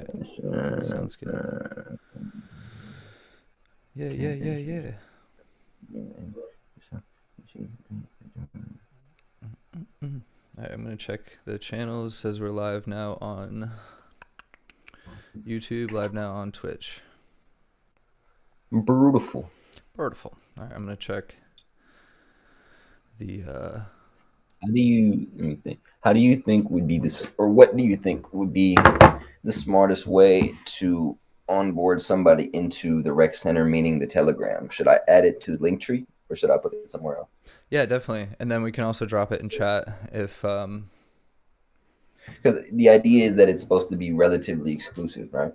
Sounds good. Yeah. All right, I'm gonna check the channels. It says we're live now on YouTube, live now on Twitch. Beautiful. Beautiful. All right, I'm gonna check the. How do you let me think? How do you think would be this, or what do you think would be the smartest way to onboard somebody into the rec center, meaning the Telegram? Should I add it to the link tree, or should I put it somewhere else? Yeah, definitely. And then we can also drop it in chat if. Because the idea is that it's supposed to be relatively exclusive, right?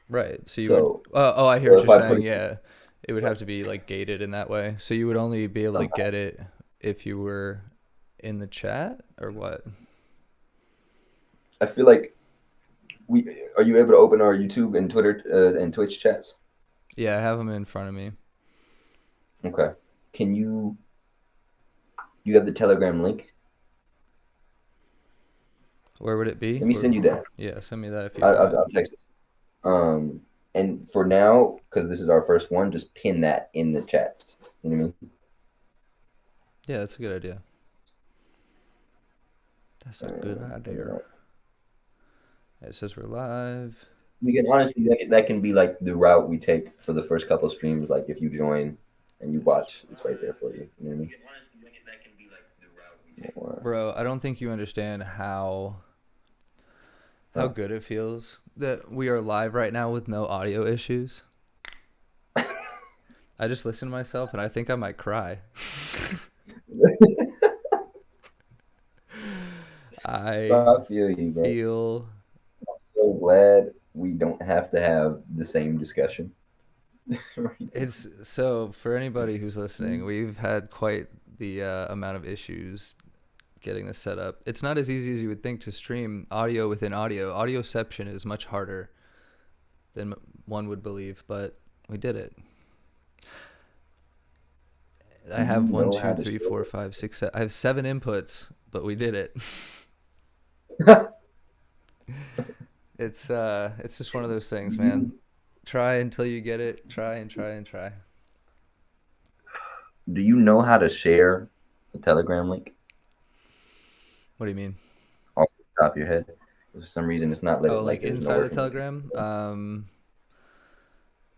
Right. So you would. So, Oh, I hear so what if you're I put saying. it Yeah, it would have to be like gated in that way. So you would only be able to somehow, get it if you were in the chat, or what? I feel like we are you able to open our YouTube and Twitter and Twitch chats? Yeah, I have them in front of me. Okay. Can you have the Telegram link? Where would it be? Let me send you that. Yeah, send me that if you I, have I'll, it. I'll text it. And for now, because this is our first one, just pin that in the chats. You know what I mean? Yeah, that's a good idea. That's a good And, idea. It says we're live. we can honestly that can be like the route we take for the first couple of streams. Like if you join and you watch, it's right there for you. You know what I mean? Or, Bro, I don't think you understand how good it feels that we are live right now with no audio issues. I just listened to myself and I think I might cry. I I feel you, bro. feel I'm so glad we don't have to have the same discussion. Right. it's so for anybody who's listening, we've had quite the amount of issues getting this set up. It's not as easy as you would think to stream audio within audio. Audioception is much harder than one would believe, but we did it. I Do you have one, know two, how to three, four, share? five, six. I have 7 inputs, but we did it. It's just one of those things, man. Try until you get it. Try and try and try. Do you know how to share a Telegram link What do you mean? off the top of your head? For some reason, it's not Oh, letting like like there's no inside the working. Telegram?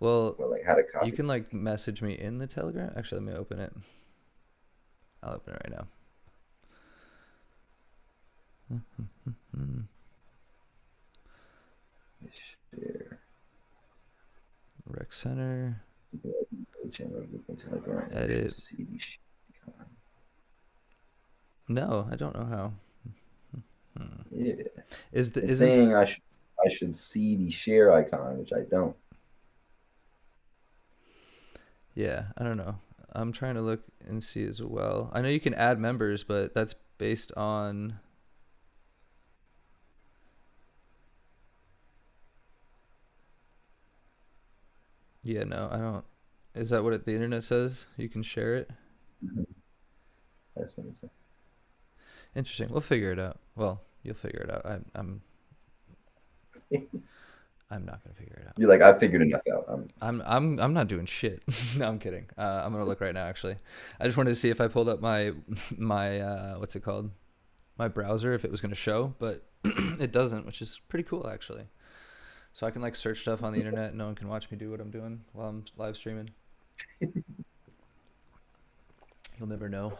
Well, Well, like how to you copy. can like message me in the Telegram. Actually, let me open it. I'll open it right now. Share. Rec Center. Channel, Telegram. You should Edit. see these. No, I don't know how. Yeah, Is the it's isn't saying I should see the share icon, which I don't. Yeah, I don't know. I'm trying to look and see as well. I know you can add members, but that's based on. Yeah, no, I don't. Is that what the internet says? You can share it? Mhm. That's what it's Interesting. We'll figure it out. Well, you'll figure it out. saying. I'm not gonna figure it out. You're like, I figured enough out. I'm not doing shit. No, I'm kidding. I'm gonna look right now. Actually, I just wanted to see if I pulled up my what's it called, my browser, if it was gonna show, but it doesn't, which is pretty cool actually. So I can like search stuff on the internet, and no one can watch me do what I'm doing while I'm live streaming. You'll never know.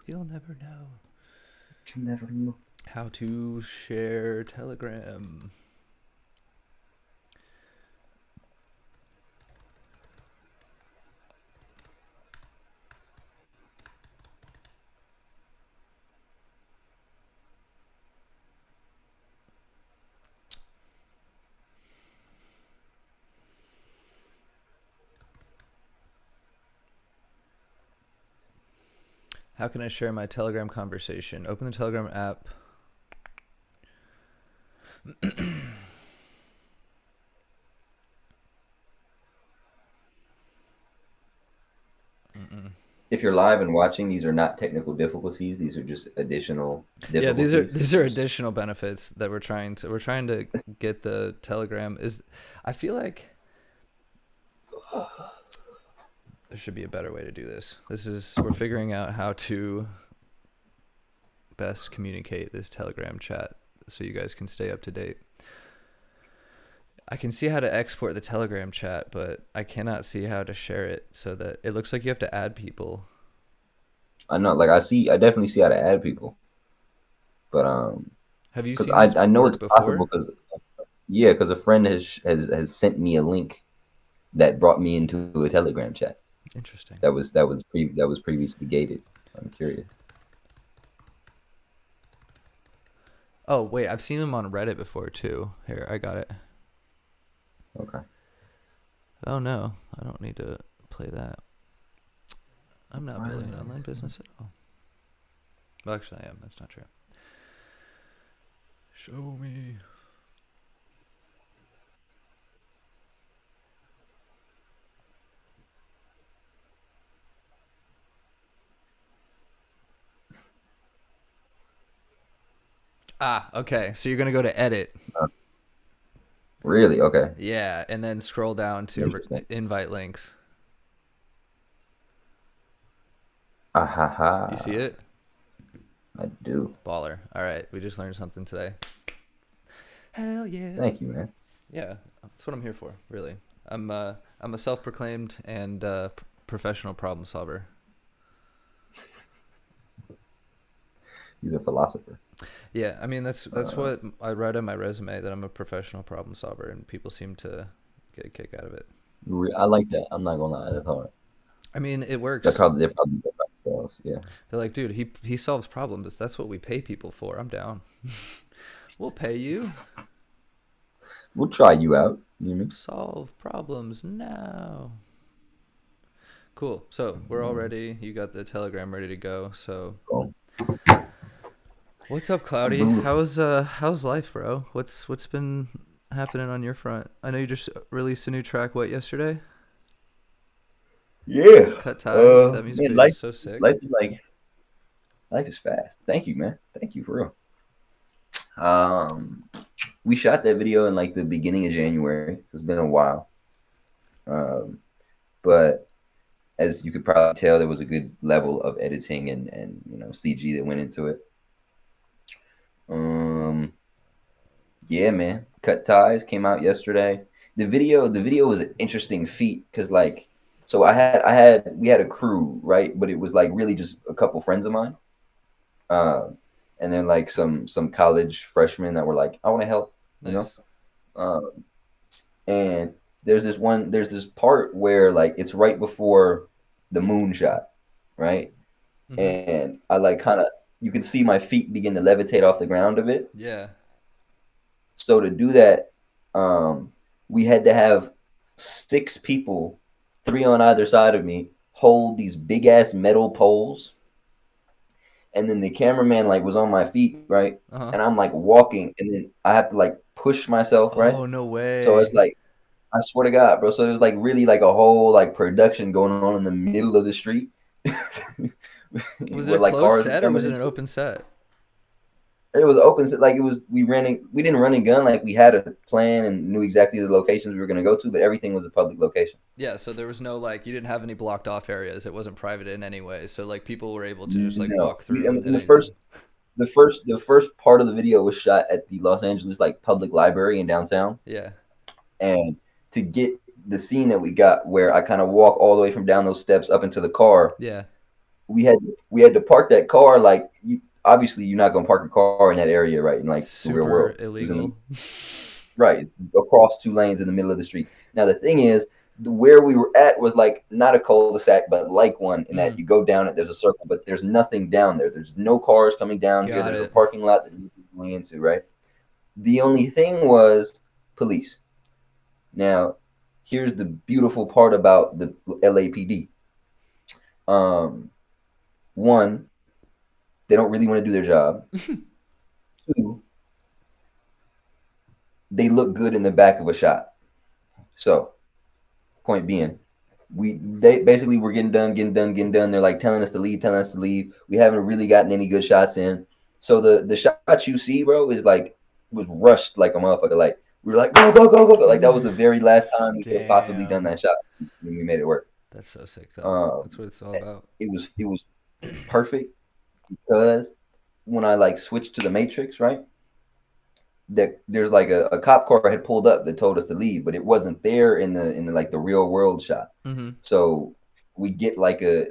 You'll never know Never know. how to share Telegram. How can I share my Telegram conversation? Open the Telegram app. Mm-mm. if you're live and watching, these are not technical difficulties. These are just additional Yeah, these are difficulties. these are additional benefits that we're trying to get the Telegram is I feel like there should be a better way to do this. We're figuring out how to best communicate this Telegram chat so you guys can stay up to date. I can see how to export the Telegram chat, but I cannot see how to share it so that it looks like you have to add people. I know, like I definitely see how to add people, but Have you because seen this I know it's work possible before? because yeah, because a friend has sent me a link that brought me into a Telegram chat Interesting. that was previously gated. I'm curious. Oh, wait, I've seen him on Reddit before too. Here, I got it. Okay. Oh no, I don't need to play that. I'm not building an online business at all. Well, actually, I am. That's not true. Show me. Ah, okay. So you're gonna go to edit. Really? Okay. Yeah, and then scroll down to Interesting. invite links. Ah ha ha. You see it? I do. Baller. All right, we just learned something today. Hell yeah. Thank you, man. Yeah, that's what I'm here for. Really, I'm a self-proclaimed and professional problem solver. He's a philosopher. Yeah, I mean that's what I write on my resume that I'm a professional problem solver, and people seem to get a kick out of it. I like that. I'm not gonna lie. That's hard. I mean, it works. They're probably good by themselves. Yeah. They're like, dude, he solves problems. That's what we pay people for. I'm down. We'll pay you. We'll try you out. You know what I mean? Solve problems now. Cool. So we're all ready. You got the Telegram ready to go. So Cool. what's up, Cloudy? How's life, bro? What's been happening on your front? I know you just released a new track. What, yesterday? Yeah. Cut Ties. That music Man, video is so sick. life is fast. Thank you, man. Thank you for real. Um, we shot that video in like the beginning of January. It's been a while. Um, but as you could probably tell, there was a good level of editing and CG that went into it. Um, yeah, man. Cut Ties came out yesterday. The video was an interesting feat because so we had a crew, right? But it was like really just a couple friends of mine. And then like some college freshmen that were like, I want to help, you know. Nice. Um, and there's this part where like it's right before the moon shot, right? Mhm. And I like kind of you can see my feet begin to levitate off the ground a bit. Yeah. So to do that, we had to have 6 people, 3 on either side of me, hold these big ass metal poles, and then the cameraman like was on my feet, right? Uh huh. And I'm like walking, and then I have to like push myself, right? Oh, no So it's way. like I swear to God, bro. So there's like really like a whole like production going on in the middle of the street, Was it a where like closed cars are set or was coming it an into it. open set? It was open, like it was. We didn't run and gun. Like we had a plan and knew exactly the locations we were gonna go to, but everything was a public location. Yeah, so there was no like you didn't have any blocked off areas. It wasn't private in any way. So like people were able to just like No, walk through and in hit anything. the first part of the video was shot at the Los Angeles like public library in downtown, Yeah. and to get the scene that we got where I kind of walk all the way from down those steps up into the car, Yeah. we had to park that car like obviously you're not gonna park a car in that area, right? In like the real Super world, it was in the illegal. right, it's across 2 lanes in the middle of the street. Now the thing is, where we were at was like not a cul-de-sac, but like one in that Mm, you go down it, there's a circle, but there's nothing down there. There's no cars coming down here. got There's a it. parking lot that you're going into, right? The only thing was police. Now, here's the beautiful part about the LAPD. Um, one, they don't really want to do their job. Two, they look good in the back of a shot. So, point being, They basically were getting done. They're like telling us to leave. We haven't really gotten any good shots in. So the shots you see, bro, is like was rushed like a motherfucker. Like we were like go. Like that was the very last time we could have possibly done Damn. that shot, and we made it work. That's so sick though. Um, That's what it's all about. it was perfect because when I like switched to the Matrix, right? There's like a cop car had pulled up that told us to leave, but it wasn't there in the like the real world shot. Mm-hmm. So we get like a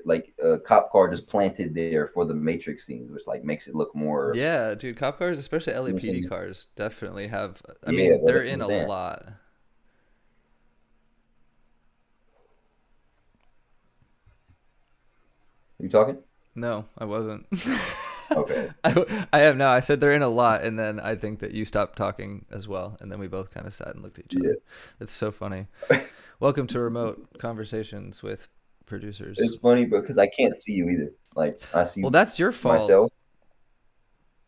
cop car just planted there for the Matrix scene, which like makes it look more. Yeah, dude, cop cars, especially You know what I'm LAPD saying? cars, definitely have. I Yeah, mean, bro, they're that's in what a I'm saying. lot. Are you talking? No, I wasn't. Okay. I am now. I said they're in a lot, and then I think that you stopped talking as well, and then we both kind of sat and looked at each Yeah. other. It's so funny. Welcome to remote conversations with producers. It's funny, but because I can't see you either. Like I Well, see that's your fault. myself.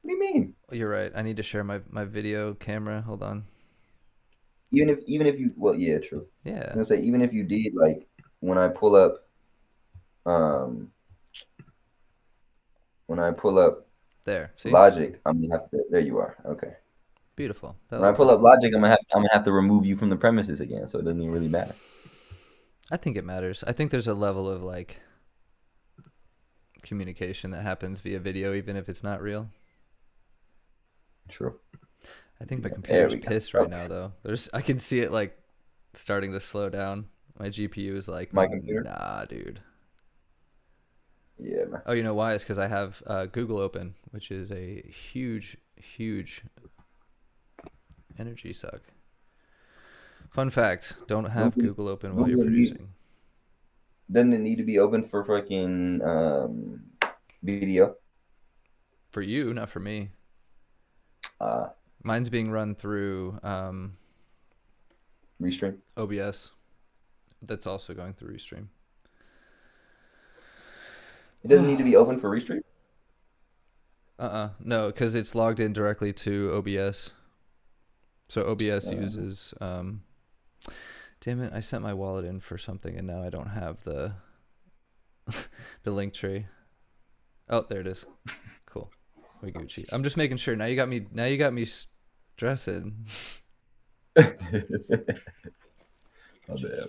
What do you mean? You're right. I need to share my video camera. Hold on. Even if you well, yeah, true. Yeah, I'm gonna say even if you did like when I pull up um when I pull up there. See, Logic, I'm gonna have to. There you are. Okay. beautiful. When I pull up Logic, I'm gonna have to remove you from the premises again, so it doesn't even really matter. I think it matters. I think there's a level of like communication that happens via video, even if it's not real. True. I think my There computer's we go. pissed right Okay. now though. I can see it like starting to slow down. My GPU is like, My computer. nah, dude. Yeah, man. Oh, you know why? It's because I have Google open, which is a huge energy suck. Fun fact: don't have Google, Google open while you're Google producing. doesn't it need to be open for fucking video? For you, not for me. Uh, Mine's being run through Restream. OBS. That's also going through Restream. It doesn't need to be open for Restream. No, because it's logged in directly to OBS. So OBS Uh, uses. Damn it! I sent my wallet in for something, and now I don't have the the link tree. Oh, there it is. Cool. We Gucci. I'm just making sure. Now you got me. Now you got me stressing. My bad.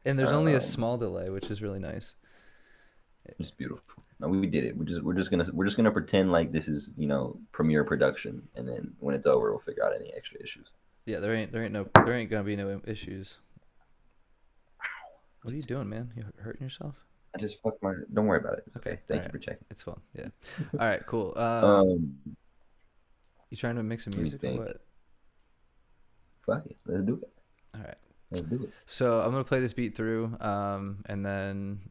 And there's only a Um, small delay, which is really nice. it's beautiful. No, we did it. We're just gonna pretend like this is premiere production, and then when it's over, we'll figure out any extra issues. Yeah, there ain't gonna be no issues. What are you doing, man? You hurting yourself? I just fucked my. Don't worry about it. It's Okay. okay. All Thank you right. for checking. It's fun. Yeah. All right. Cool. Um, You trying to mix some let me music or think. what? Fuck it. Let's do it. All right. Let's do it. So I'm gonna play this beat through, and then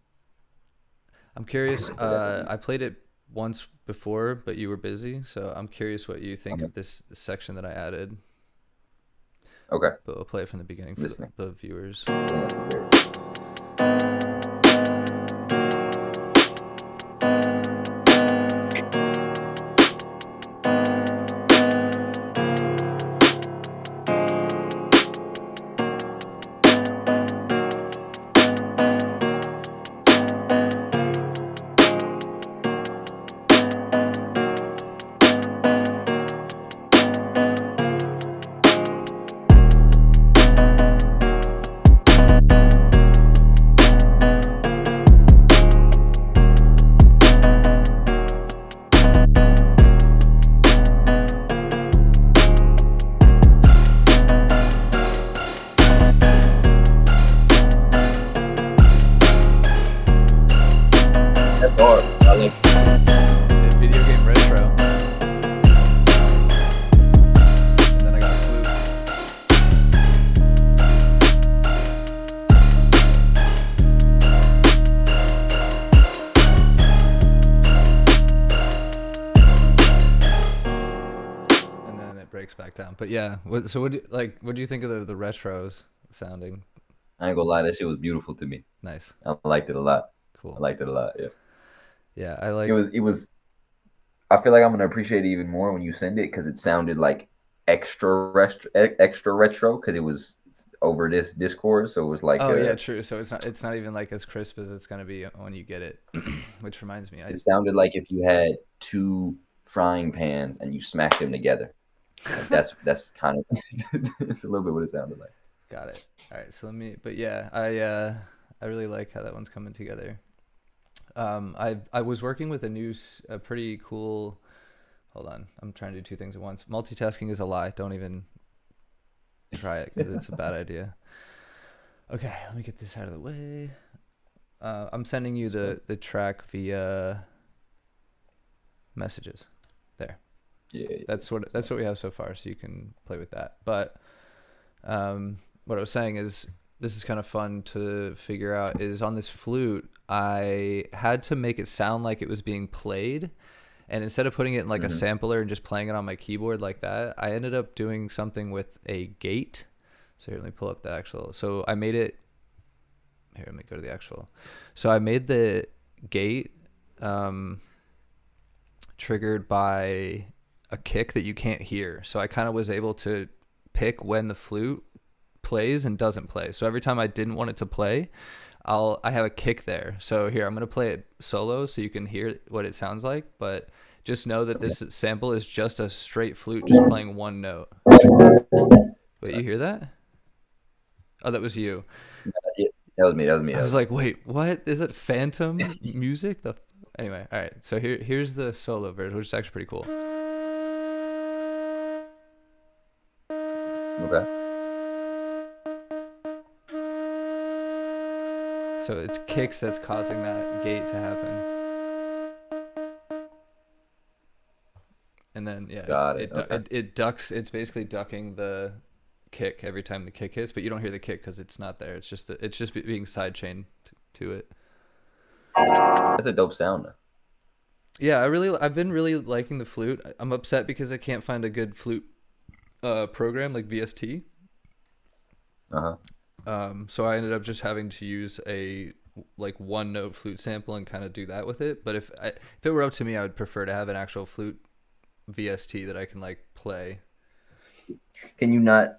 I'm curious. I forgot that I played it once before, but you were busy, so I'm curious what you think Okay. of this section that I added. Okay. But we'll play it from the beginning for Listening. the viewers. That's hard. I like. Yeah, video game retro. And then I got a flute. And then it breaks back down. But yeah, so what do you think of the retros sounding? I ain't gonna lie. That shit was beautiful to me. Nice. I liked it a lot. I Cool. liked it a lot. Yeah. Yeah, I It like. was. It was. I feel like I'm gonna appreciate it even more when you send it because it sounded like extra retro because it was over this Discord, so it was like Oh yeah, true. So it's not even like as crisp as it's gonna be when you get it. Which reminds me, it sounded like if you had two frying pans and you smacked them together. Like that's kind of it's a little bit what it sounded like. got it. All right, so let me. But yeah, I really like how that one's coming together. I was working with a pretty cool. Hold on, I'm trying to do two things at once. Multitasking is a lie. Don't even try it because it's a bad idea. Okay, let me get this out of the way. I'm sending you the track via messages. There. Yeah. That's what we have so far, so you can play with that. But what I was saying is this is kind of fun to figure out is on this flute, I had to make it sound like it was being played. And instead of putting it in like a sampler and just playing it on my keyboard like that, I ended up doing something with a gate. So here, let me pull up the actual. So I made it. Here, let me go to the actual. So I made the gate triggered by a kick that you can't hear. So I kind of was able to pick when the flute plays and doesn't play. So every time I didn't want it to play, I have a kick there. So here, I'm going to play it solo so you can hear what it sounds like, but just know that this sample is just a straight flute just playing one note. Wait, you hear that? Oh, that was you. That was me. I was like, wait, what? Is it phantom music? Anyway, all right. So here's the solo version, which is actually pretty cool. Okay. So it's kicks that's causing that gate to happen. And then Got it. Okay. it ducks. It's basically ducking the kick every time the kick hits, but you don't hear the kick because it's not there. It's just being sidechained to it. That's a dope sound. Yeah, I've been really liking the flute. I'm upset because I can't find a good flute program like VST. So I ended up just having to use a like one note flute sample and kind of do that with it. But if it were up to me, I would prefer to have an actual flute VST that I can like play. Can you not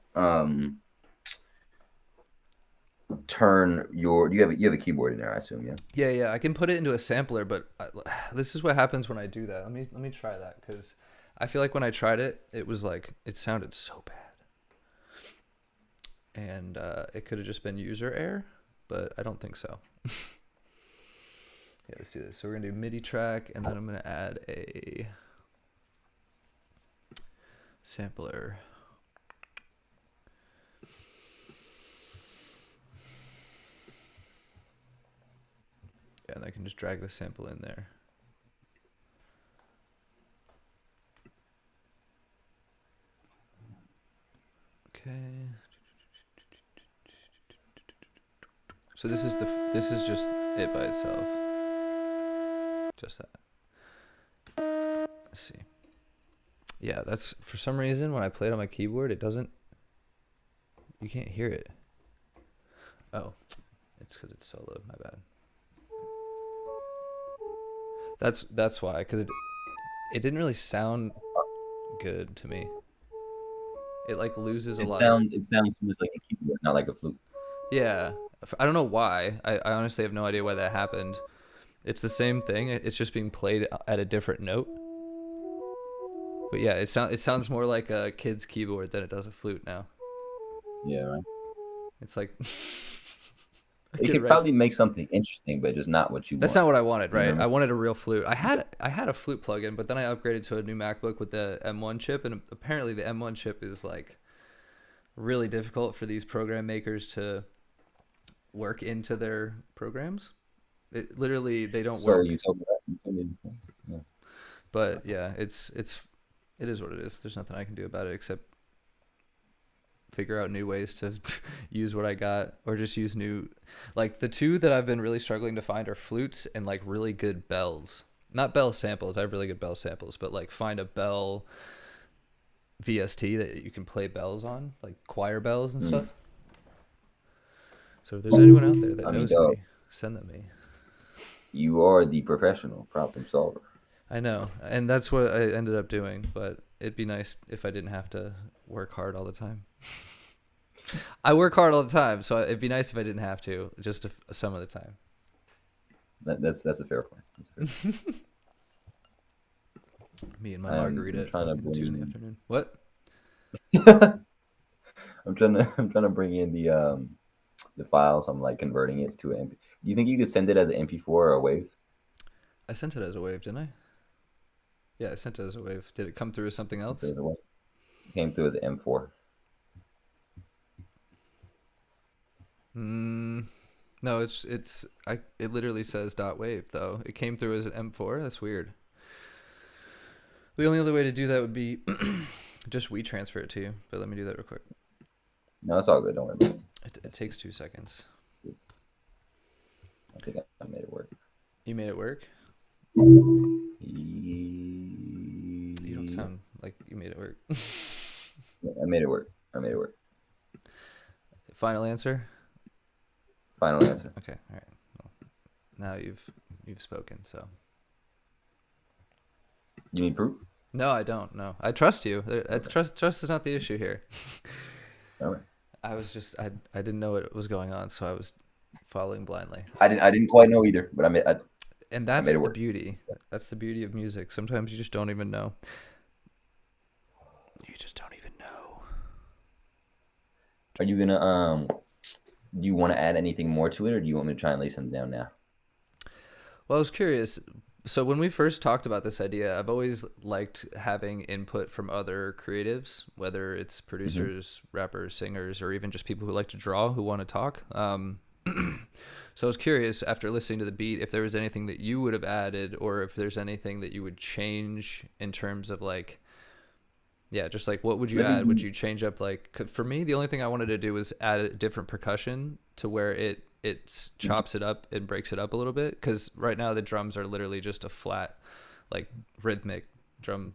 turn your you have a keyboard in there, I assume, yeah? Yeah, I can put it into a sampler, but this is what happens when I do that. Let me try that because I feel like when I tried it, it was like it sounded so bad. And it could have just been user error, but I don't think so. Yeah, let's do this. So we're going to do MIDI track, and then I'm going to add a sampler. Yeah, and I can just drag the sample in there. Okay. So this is just it by itself. Just that. Let's see. Yeah, that's for some reason when I play it on my keyboard, it doesn't. You can't hear it. Oh, it's because it's soloed. My bad. That's why, because it didn't really sound good to me. It like loses a lot. It sounds too much like a keyboard, not like a flute. Yeah, I don't know why. I honestly have no idea why that happened. It's the same thing. It's just being played at a different note. But yeah, it sounds more like a kid's keyboard than it does a flute now. Yeah, right. It's like you could probably make something interesting, but just not what you want. That's not what I wanted, right? You know? I wanted a real flute. I had a flute plugin, but then I upgraded to a new MacBook with the M1 chip, and apparently the M1 chip is like really difficult for these program makers to work into their programs. It literally they don't work. You told me that. Yeah. But yeah, it is what it is. There's nothing I can do about it except figure out new ways to use what I got, or just use new, like the two that I've been really struggling to find are flutes and like really good bells. Not bell samples. I have really good bell samples, but like find a bell VST that you can play bells on, like choir bells and stuff. So if there's anyone out there that knows me, send them me. You are the professional problem solver. I know, and that's what I ended up doing, but it'd be nice if I didn't have to work hard all the time. I work hard all the time, so it'd be nice if I didn't have to, just some of the time. That's a fair point. That's a fair point. Me and my I'm margarita at trying to fucking 2 in the bring. afternoon. What? I'm trying to bring in the files. I'm like converting it to an MP. Do you think you could send it as an MP4 or a wave? I sent it as a wave, didn't I? Yeah, I sent it as a wave. Did it come through as something else? It came through as an M4. Mm, no, it literally says dot wave though. It came through as an M4. That's weird. The only other way to do that would be just transfer it to you. But let me do that real quick. No, it's all good. Don't worry about it. It takes 2 seconds. I think I made it work. You made it work? You You don't sound like you made it work. I made it work. I made it work. Final answer? Final answer. Okay, all right. Well, now you've spoken, so. You need proof? No, I don't. No, I trust you. It's trust is not the issue here. All right. I didn't know what was going on, so I was following blindly. I didn't quite know either, but And that's made it the work. beauty. That's the beauty of music. Sometimes you just don't even know. You just don't even know. Are you gonna do you want to add anything more to it, or do you want me to try and lay something down now? Well, I was curious. So when we first talked about this idea, I've always liked having input from other creatives, whether it's producers, rappers, singers, or even just people who like to draw, who want to talk. So I was curious after listening to the beat if there was anything that you would have added, or if there's anything that you would change in terms of like, yeah, just like what would you add? Would you change up like? 'Cause for me, the only thing I wanted to do was add a different percussion to where it chops it up and breaks it up a little bit, because right now the drums are literally just a flat, like rhythmic drum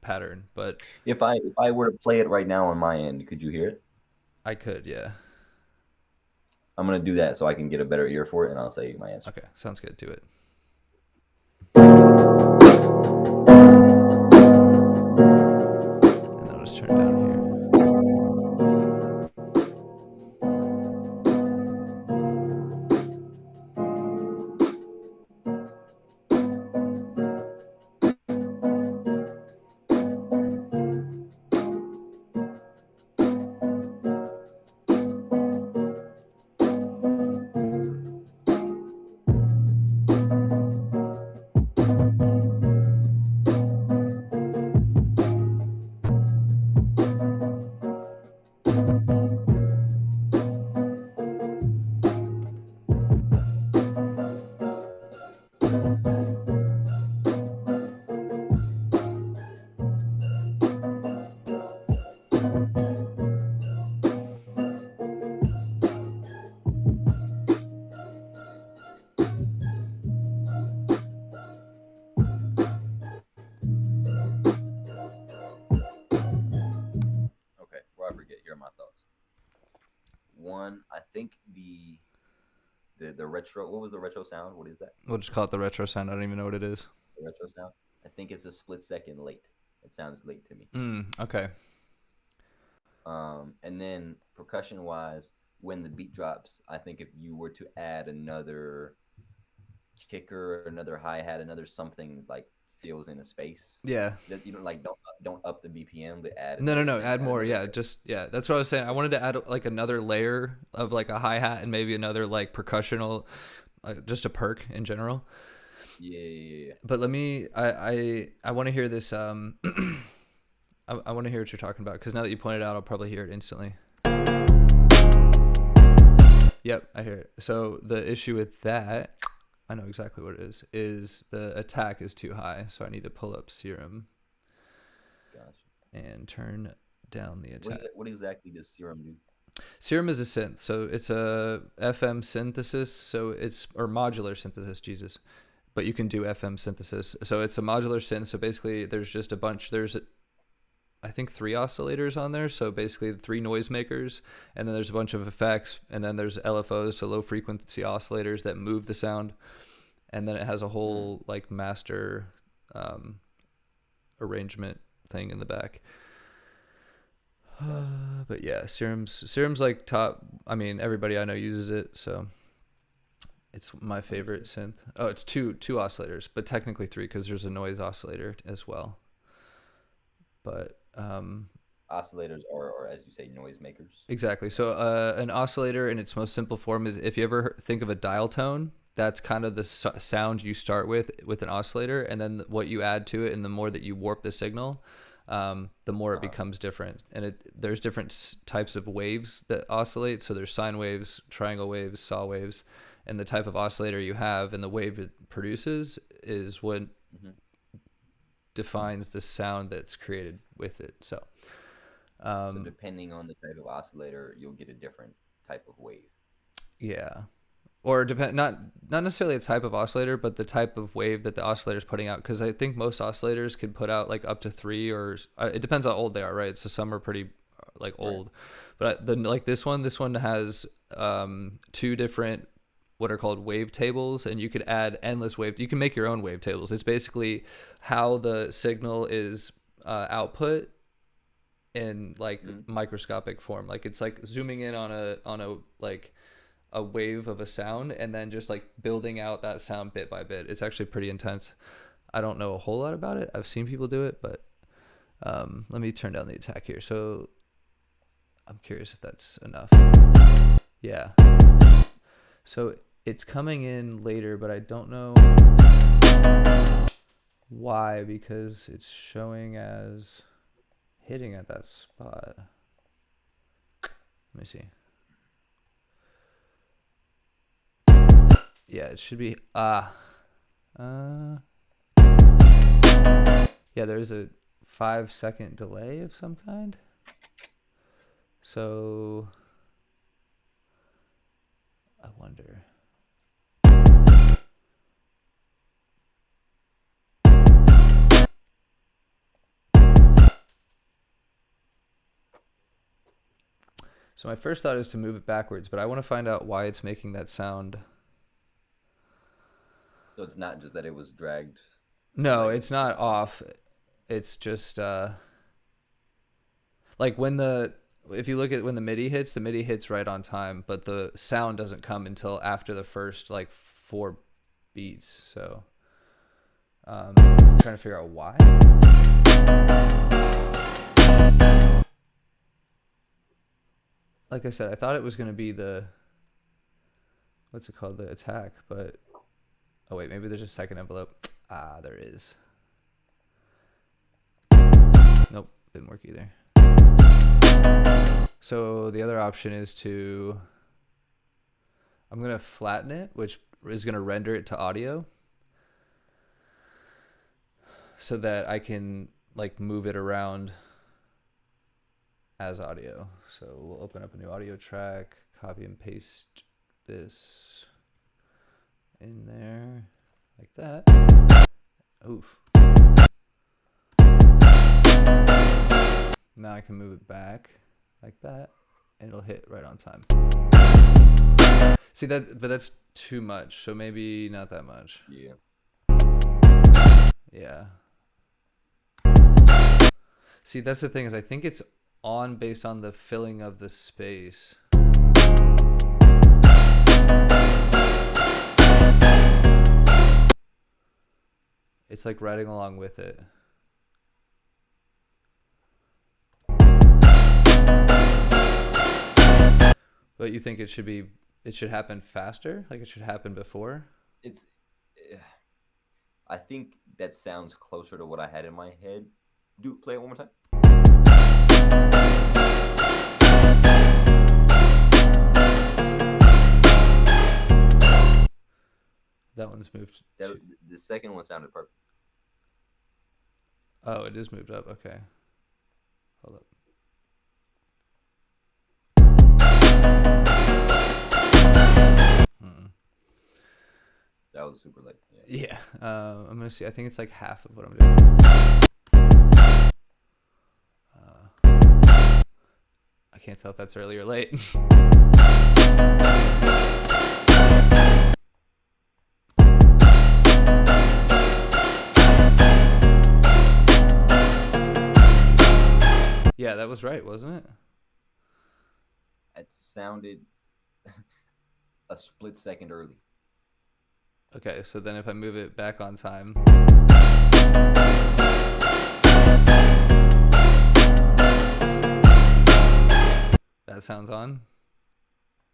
pattern. But If I were to play it right now on my end, could you hear it? I could, yeah. I'm gonna do that so I can get a better ear for it, and I'll say my answer. Okay, sounds good. Do it. And I'll just turn it down here. Okay, before I forget, here are my thoughts. One, I think the retro. What was the retro sound? What is that? We'll just call it the retro sound. I don't even know what it is. The retro sound. I think it's a split second late. It sounds late to me. Okay. And then percussion wise, when the beat drops, I think if you were to add another kicker, another hi hat, another something like fills in a space. Yeah. That, like don't up the BPM, but add No. Add more. Yeah. Just, yeah. That's what I was saying. I wanted to add like another layer of like a hi hat and maybe another like percussional, just a perk in general. Yeah. But let me. I want to hear this. I want to hear what you're talking about, because now that you pointed out, I'll probably hear it instantly. Yep, I hear it. So the issue with that, I know exactly what it is the attack is too high, so I need to pull up Serum. Gotcha. And turn down the attack. What exactly does Serum do? Serum is a synth, so it's a FM synthesis, or modular synthesis, Jesus. But you can do FM synthesis. So it's a modular synth, so basically there's just I think 3 oscillators on there, so basically 3 noisemakers, and then there's a bunch of effects, and then there's LFOs, so low frequency oscillators that move the sound, and then it has a whole like master arrangement thing in the back. But yeah, serum's like top. I mean, everybody I know uses it, so it's my favorite synth. Oh, it's two oscillators, but technically three because there's a noise oscillator as well. But Oscillators are, as you say, noisemakers. exactly. So an oscillator in its most simple form is, if you ever think of a dial tone, that's kind of the sound you start with an oscillator, and then what you add to it, and the more that you warp the signal, the more it becomes different. And there's different types of waves that oscillate. So there's sine waves, triangle waves, saw waves, and the type of oscillator you have and the wave it produces is what defines the sound that's created with it. So depending on the type of oscillator, you'll get a different type of wave. Yeah. Or not necessarily a type of oscillator, but the type of wave that the oscillator is putting out. Because I think most oscillators can put out like up to 3, or it depends how old they are, right? So some are pretty like old, but like this one has 2 different what are called wave tables, and you could add endless wave. You can make your own wave tables. It's basically how the signal is output in like microscopic form. Like it's like zooming in on a like a wave of a sound, and then just like building out that sound bit by bit. It's actually pretty intense. I don't know a whole lot about it. I've seen people do it, but let me turn down the attack here. So I'm curious if that's enough. Yeah. So it's coming in later, but I don't know why, because it's showing as hitting at that spot. Let me see. Yeah, it should be yeah, there's a 5-second delay of some kind. So I wonder. So my first thought is to move it backwards, but I want to find out why it's making that sound. So it's not just that it was dragged. No, it's not off. It's just like if you look at when the MIDI hits right on time, but the sound doesn't come until after the first like 4 beats. So I'm trying to figure out why. Like I said, I thought it was going to be the attack, but oh wait, maybe there's a second envelope. Ah, there is. Nope, didn't work either. So the other option is I'm going to flatten it, which is going to render it to audio so that I can like move it around as audio. So we'll open up a new audio track, copy and paste this in there like that. Oof. Now I can move it back like that, and it'll hit right on time. See that, but that's too much. So maybe not that much. Yeah. Yeah. See, that's the thing, is I think it's on based on the filling of the space. It's like riding along with it. But you think it should happen faster? Like it should happen before? I think that sounds closer to what I had in my head. Play it one more time. That one's moved. The second one sounded perfect. Oh, it is moved up. Okay. Hold up. That was super late. Yeah. I'm going to see. I think it's like half of what I'm doing. I can't tell if that's early or late. Yeah, that was right, wasn't it? It sounded a split second early. Okay, so then if I move it back on time. That sounds on.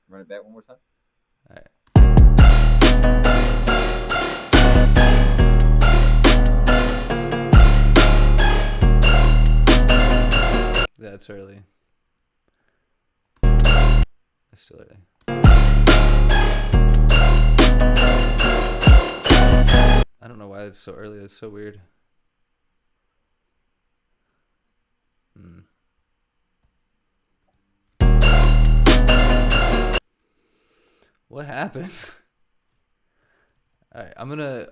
Run it back one more time. All right. That's early. It's still early. I don't know why it's so early. It's so weird. What happened? All right, I'm gonna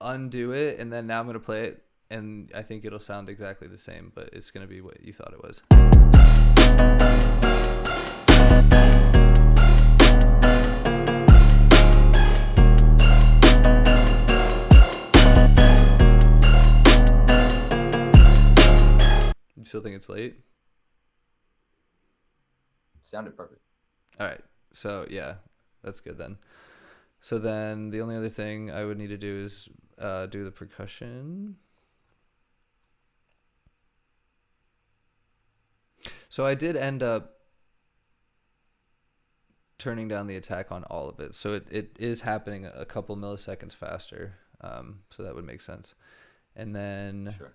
undo it, and then now I'm gonna play it, and I think it'll sound exactly the same, but it's gonna be what you thought it was. You still think it's late? Sounded perfect. All right, so yeah, that's good then. So then the only other thing I would need to do is do the percussion. So I did end up turning down the attack on all of it. So it is happening a couple milliseconds faster. So that would make sense. And then... Sure.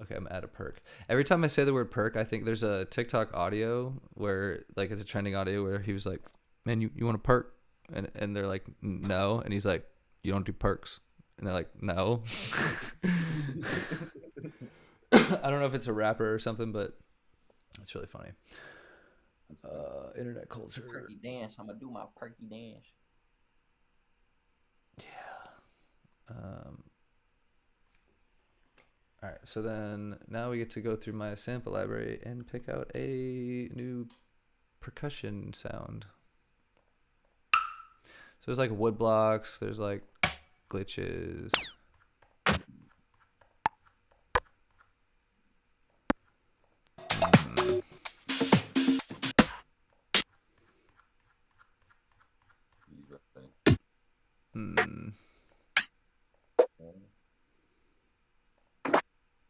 Okay, I'm gonna add a perk. Every time I say the word perk, I think there's a TikTok audio where, like, it's a trending audio where he was like, man, you want a perk? And they're like, no. And he's like, you don't do perks. And they're like, no. I don't know if it's a rapper or something, but it's really funny. Internet culture. Perky dance. I'm gonna do my perky dance. Yeah. All right, so then now we get to go through my sample library and pick out a new percussion sound. So there's like wood blocks, there's like glitches.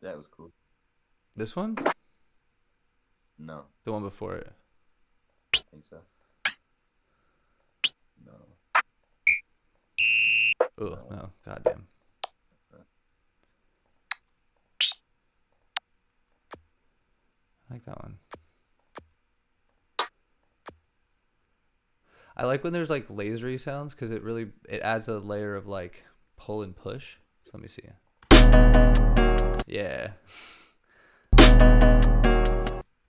That was cool. This one? No. The one before it? I think so. No. Oh, no. Goddamn. I like that one. I like when there's like lasery sounds because it adds a layer of like pull and push. So let me see. Yeah.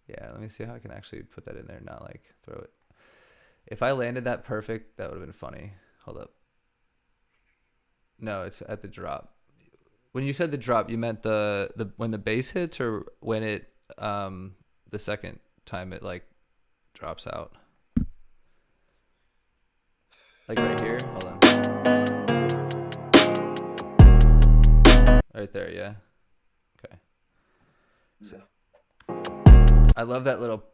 Yeah, let me see how I can actually put that in there, not like throw it. If I landed that perfect, that would have been funny. Hold up. No, it's at the drop. When you said the drop, you meant the when the bass hits or when it the second time it like drops out? Like right here? Hold on. Right there, yeah. Okay. So I love that little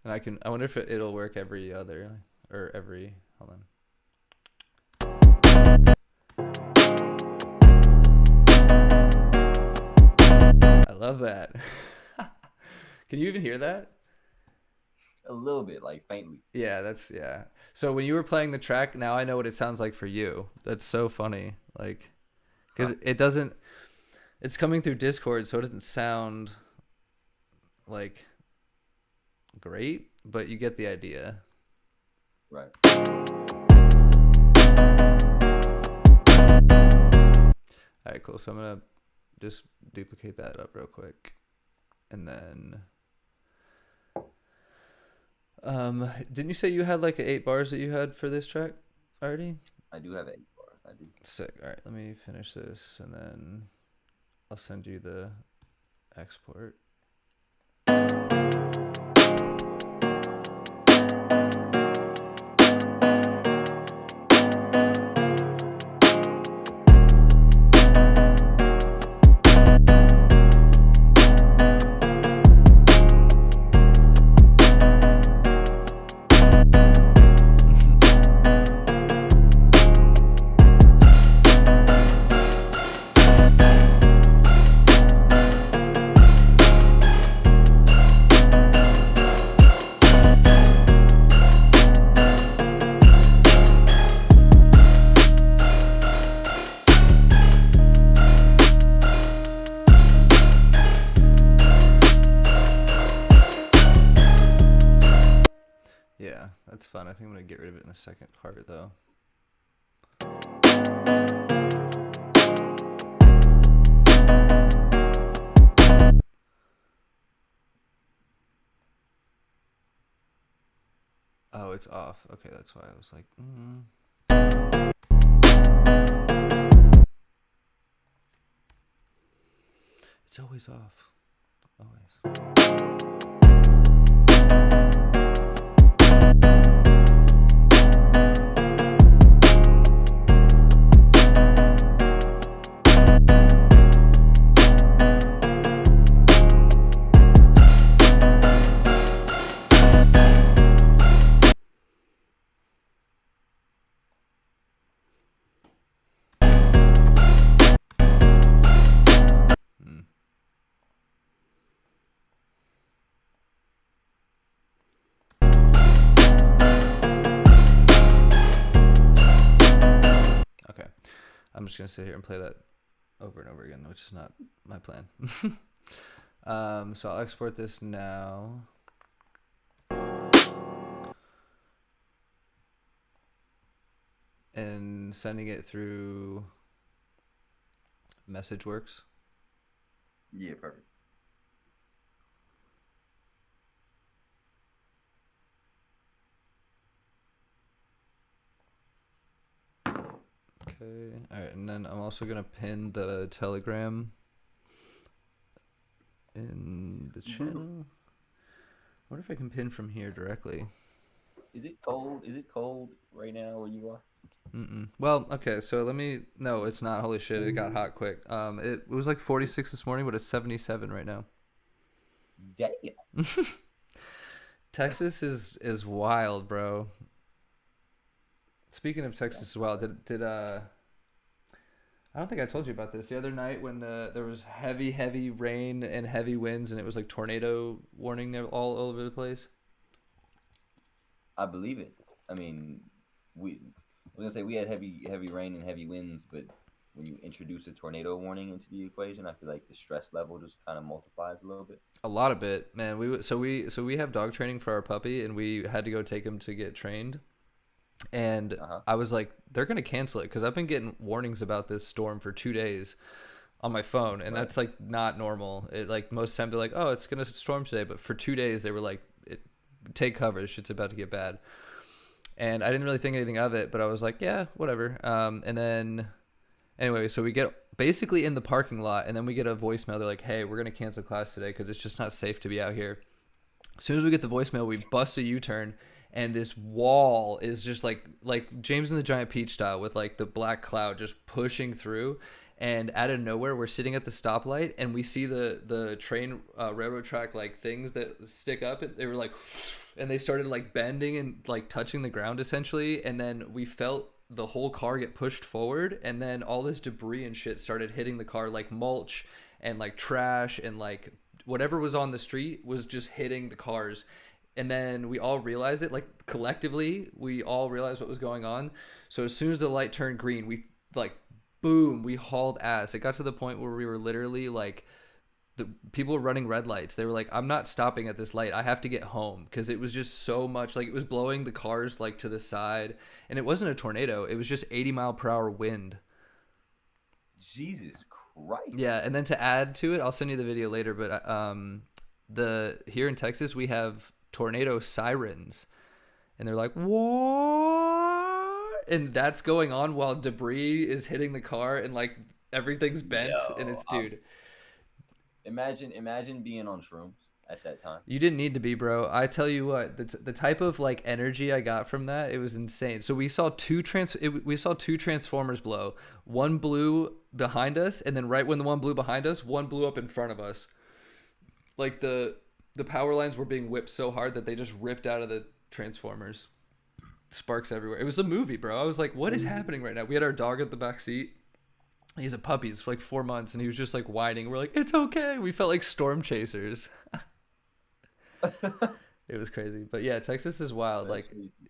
and I wonder if it'll work every other or every hold on. I love that. Can you even hear that? A little bit, like faintly. Yeah. So when you were playing the track, now I know what it sounds like for you. That's so funny. Like, because it's coming through Discord, so it doesn't sound like great, but you get the idea. Right. All right, cool. So I'm gonna just duplicate that up real quick, and then didn't you say you had like 8 bars that you had for this track already? I do have 8 bars. I do. Sick. All right, let me finish this, and then I'll send you the export. That's fun. I think I'm gonna get rid of it in the second part though. Oh, it's off. Okay, that's why I was like, It's always off. Always. Okay. I'm just going to sit here and play that over and over again, which is not my plan. So I'll export this now. And sending it through Message Works. Yeah, perfect. Okay. All right, and then I'm also gonna pin the Telegram in the channel. What if I can pin from here directly? Is it cold? Is it cold right now where you are? Well, okay, so let me. No, it's not. Holy shit! It got hot quick. It was like 46 this morning, but it's 77 right now. Damn. Texas is wild, bro. Speaking of Texas as well, did I don't think I told you about this the other night when there was heavy rain and heavy winds and it was like tornado warning all over the place. I believe it. I mean, we're gonna say we had heavy rain and heavy winds, but when you introduce a tornado warning into the equation, I feel like the stress level just kind of multiplies a little bit. A lot of it, man. We have dog training for our puppy, and we had to go take him to get trained. And I was like, they're gonna cancel it because I've been getting warnings about this storm for 2 days on my phone, and that's like not normal. It like most time they're like, oh, it's gonna storm today, but for 2 days they were like, take cover, this shit's about to get bad. And I didn't really think anything of it, but I was like, yeah, whatever. And then anyway, so we get basically in the parking lot, and then we get a voicemail. They're like, hey, we're gonna cancel class today because it's just not safe to be out here. As soon as we get the voicemail, we bust a U-turn. And this wall is just like James and the Giant Peach style with like the black cloud just pushing through. And out of nowhere, we're sitting at the stoplight and we see the train railroad track like things that stick up. They were like, and they started like bending and like touching the ground essentially. And then we felt the whole car get pushed forward. And then all this debris and shit started hitting the car, like mulch and like trash and like whatever was on the street was just hitting the cars. And then we all realized it, like collectively, we all realized what was going on. So as soon as the light turned green, we like, boom, we hauled ass. It got to the point where we were literally like, the people were running red lights. They were like, I'm not stopping at this light. I have to get home because it was just so much. Like it was blowing the cars like to the side. And it wasn't a tornado. It was just 80-mile-per-hour wind. Jesus Christ. Yeah, and then to add to it, I'll send you the video later, but here in Texas, we have tornado sirens, and they're like, what? And that's going on while debris is hitting the car and like everything's bent. And it's dude, imagine being on shrooms at that time. You didn't need to be, bro. I tell you what, the type of like energy I got from that, it was insane. So we saw two transformers blow. One blew behind us, and then right when the one blew behind us, one blew up in front of us. Like the power lines were being whipped so hard that they just ripped out of the transformers. Sparks everywhere. It was a movie, bro. I was like, what is happening right now? We had our dog at the back seat. He's a puppy. He's like 4 months, and he was just like whining. We're like, it's okay. We felt like storm chasers. It was crazy. But yeah, Texas is wild. Like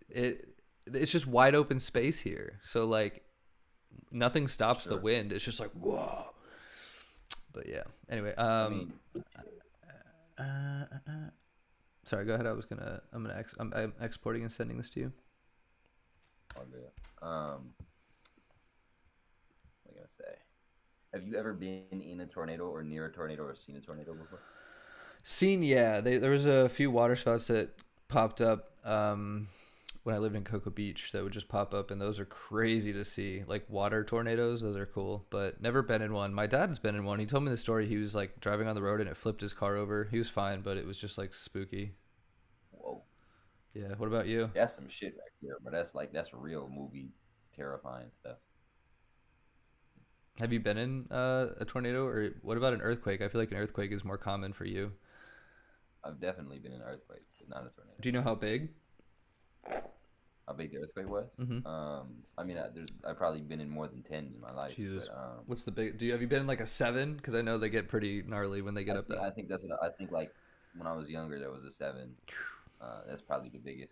it's just wide open space here. So like nothing stops the wind. It's just like, whoa. But yeah. Anyway, Sorry, go ahead. I'm exporting and sending this to you. All good. What am I gonna say? Have you ever been in a tornado or near a tornado or seen a tornado before? Seen, yeah. There was a few water spouts that popped up when I lived in Cocoa Beach that would just pop up, and those are crazy to see. Like water tornadoes, those are cool, but never been in one. My dad has been in one. He told me the story. He was like driving on the road and it flipped his car over. He was fine, but it was just like spooky. Whoa, Yeah. What about you? that's some shit right there. But that's real movie terrifying stuff. Have you been in a tornado, or what about an earthquake? I feel like an earthquake is more common for you. I've definitely been in an earthquake, but not a tornado. Do you know how big? How big the earthquake was? Mm-hmm. I mean, I've probably been in more than 10 in my life. Jesus. But What's the big? Have you been in like a 7? Because I know they get pretty gnarly when they get up there. I think that's what I think. Like when I was younger, there was a 7. That's probably the biggest,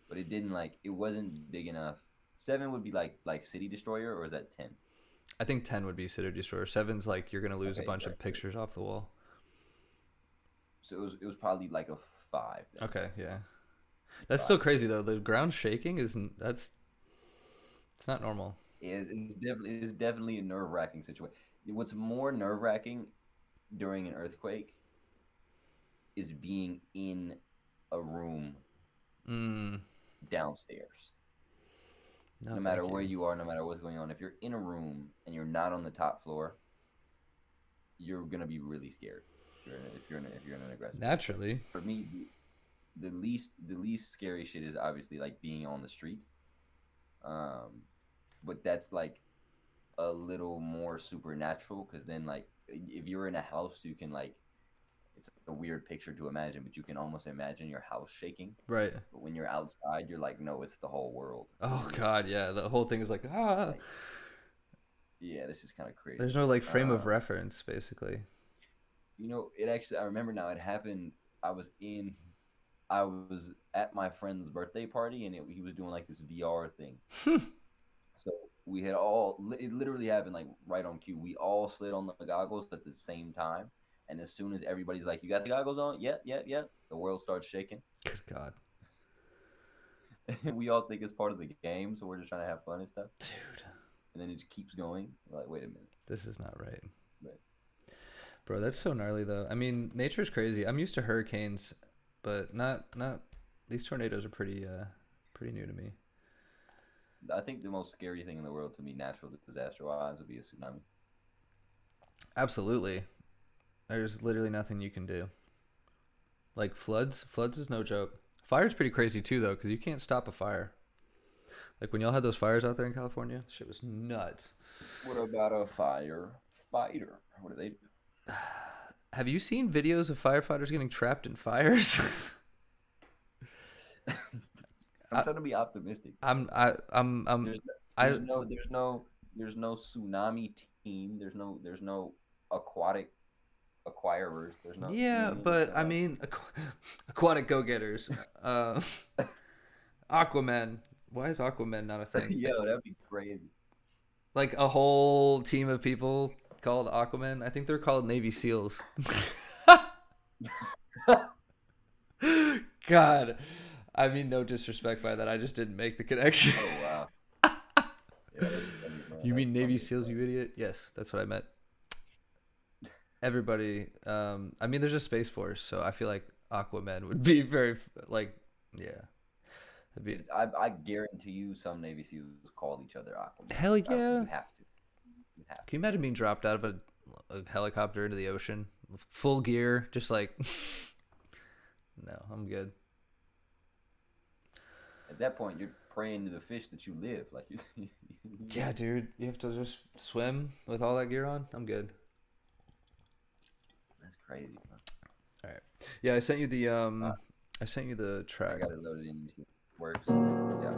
but it wasn't big enough. 7 would be like City Destroyer, or is that 10? I think 10 would be City Destroyer. 7's like you're gonna lose a Okay, bunch right. of pictures off the wall. So it was probably like a 5. Then. Okay, yeah. That's 5. still crazy though. The ground shaking it's not normal. It's definitely a nerve-wracking situation. What's more nerve-wracking during an earthquake is being in a room Mm, downstairs. no, No matter thank where you. you are, no matter what's going on, if you're in a room and you're not on the top floor, you're gonna be really scared. If you're in an aggressive earthquake. Naturally. For me, the least scary shit is obviously like being on the street. But that's like a little more supernatural because then like if you're in a house, you can like it's a weird picture to imagine, but you can almost imagine your house shaking. Right. But when you're outside, you're like, no, it's the whole world. Oh God, yeah. The whole thing is like ah. Like, yeah, this is kind of crazy. There's no like frame of reference, basically. It actually, I remember now, it happened. I was at my friend's birthday party, and he was doing like this VR thing. So we had it literally happened like right on cue. We all slid on the goggles at the same time. And as soon as everybody's like, you got the goggles on? Yep, yep, yep. The world starts shaking. Good God. We all think it's part of the game, so we're just trying to have fun and stuff. Dude. And then it just keeps going. We're like, wait a minute. This is not right. But, Bro, that's so gnarly though. I mean, nature's crazy. I'm used to hurricanes, but not these tornadoes are pretty new to me. I think the most scary thing in the world to me, natural disaster-wise, would be a tsunami. Absolutely. There's literally nothing you can do. Like floods is no joke. Fire's pretty crazy too though, because you can't stop a fire. Like when y'all had those fires out there in California, shit was nuts. What about a firefighter? What do they do? Have you seen videos of firefighters getting trapped in fires? I'm trying to be optimistic. I'm There's no tsunami team. There's no aquatic acquirers. There's no. Yeah, but I mean, aquatic go-getters. Aquaman. Why is Aquaman not a thing? Yo, that'd be crazy. Like a whole team of people called Aquaman. I think they're called Navy SEALs. God, I mean no disrespect by that. I just didn't make the connection. Oh wow. Yeah, that's funny, man. You mean That's Navy funny as SEALs, fuck. you idiot? Yes, that's what I meant. Everybody. I mean, there's a Space Force, so I feel like Aquaman would be very like, yeah. That'd be I guarantee you, some Navy SEALs call each other Aquaman. hell yeah. You have to. You have to. Can you imagine being dropped out of a helicopter into the ocean, full gear, just like? No, I'm good. At that point, you're praying to the fish that you live. Like you. Yeah, dude, you have to just swim with all that gear on. I'm good. That's crazy. Man. All right. Yeah, I sent you the I track. got it loaded in. You see it works. Yeah.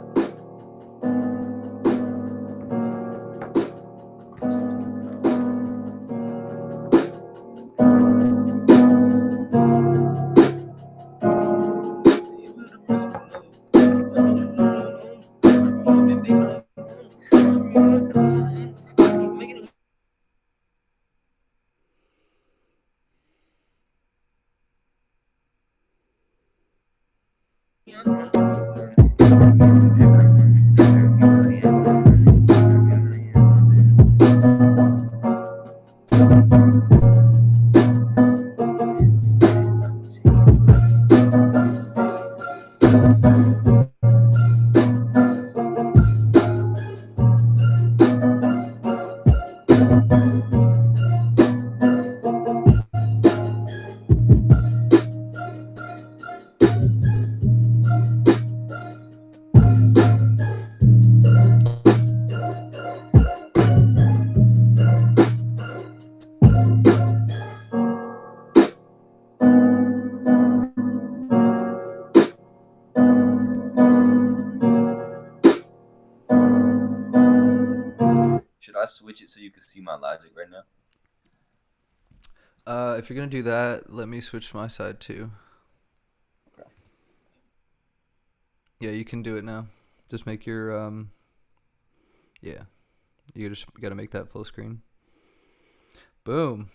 Should I switch it so you can see my logic right now? If you're gonna do that, let me switch to my side too. Okay. Yeah, you can do it now. Just make your yeah. You just gotta make that full screen. Boom.